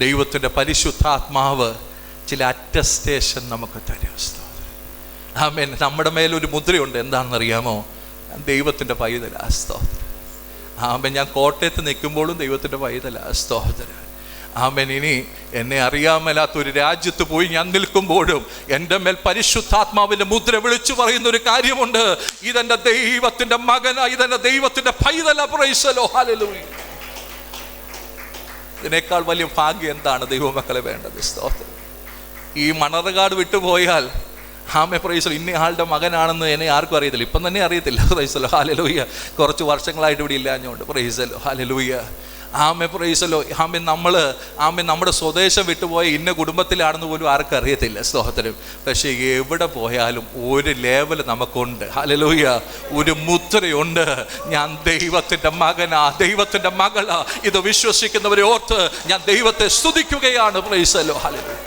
ദൈവത്തിൻ്റെ പരിശുദ്ധാത്മാവ് ചില അറ്റസ്റ്റേഷൻ നമുക്ക് തരും. ആമേൻ. നമ്മുടെ മേലൊരു മുദ്രയുണ്ട്. എന്താണെന്നറിയാമോ? ഞാൻ ദൈവത്തിൻ്റെ പൈതലാ. സ്തോത്രം. ആമേൻ. ഞാൻ കോട്ടയത്ത് നിൽക്കുമ്പോഴും ദൈവത്തിൻ്റെ പൈതലാ. സ്തോത്രം. ആമേൻ. ഇനി എന്നെ അറിയാൻ മേലാത്തൊരു രാജ്യത്ത് പോയി ഞാൻ നിൽക്കുമ്പോഴും എൻ്റെ മേൽ പരിശുദ്ധാത്മാവിൻ്റെ മുദ്ര വിളിച്ചു പറയുന്ന ഒരു കാര്യമുണ്ട്, ഇതെൻ്റെ ദൈവത്തിൻ്റെ മകനാ, ഇതെൻ്റെ ദൈവത്തിൻ്റെ പൈതലാ. Praise the Lord. ഹല്ലേലൂയ. ഇതിനേക്കാൾ വലിയ ഭാഗ്യം എന്താണ് ദൈവമക്കളെ വേണ്ടത്? സ്തോത്രം. ഈ മണർകാട് വിട്ടുപോയാൽ ആമേ പ്രൈസ് ദി ലോർഡ് ഇന്ന ആളുടെ മകനാണെന്ന് എന്നെ ആർക്കും അറിയത്തില്ല. ഇപ്പം തന്നെ അറിയത്തില്ല. Praise the Lord. ഹല്ലേലൂയ. കുറച്ച് വർഷങ്ങളായിട്ട് ഇവിടെ ഇല്ലാഞ്ഞുകൊണ്ട്. Praise the Lord. ഹല്ലേലൂയ. ആമേ പ്രൈസ് ദി ലോർഡ്. ആമേ നമ്മുടെ സ്വദേശം വിട്ടുപോയ ഇന്ന കുടുംബത്തിലാണെന്ന് പോലും ആർക്കും അറിയത്തില്ല. സ്തോത്രം. പക്ഷേ എവിടെ പോയാലും ഒരു ലെവൽ നമുക്കുണ്ട്. ഹല്ലേലൂയ. ഒരു മുദ്രയുണ്ട്. ഞാൻ ദൈവത്തിൻ്റെ മകനാ, ദൈവത്തിൻ്റെ മകളാ. ഇത് വിശ്വസിക്കുന്നവരെ ഓർത്ത് ഞാൻ ദൈവത്തെ സ്തുതിക്കുകയാണ്. Praise the Lord. ഹല്ലേലൂയ.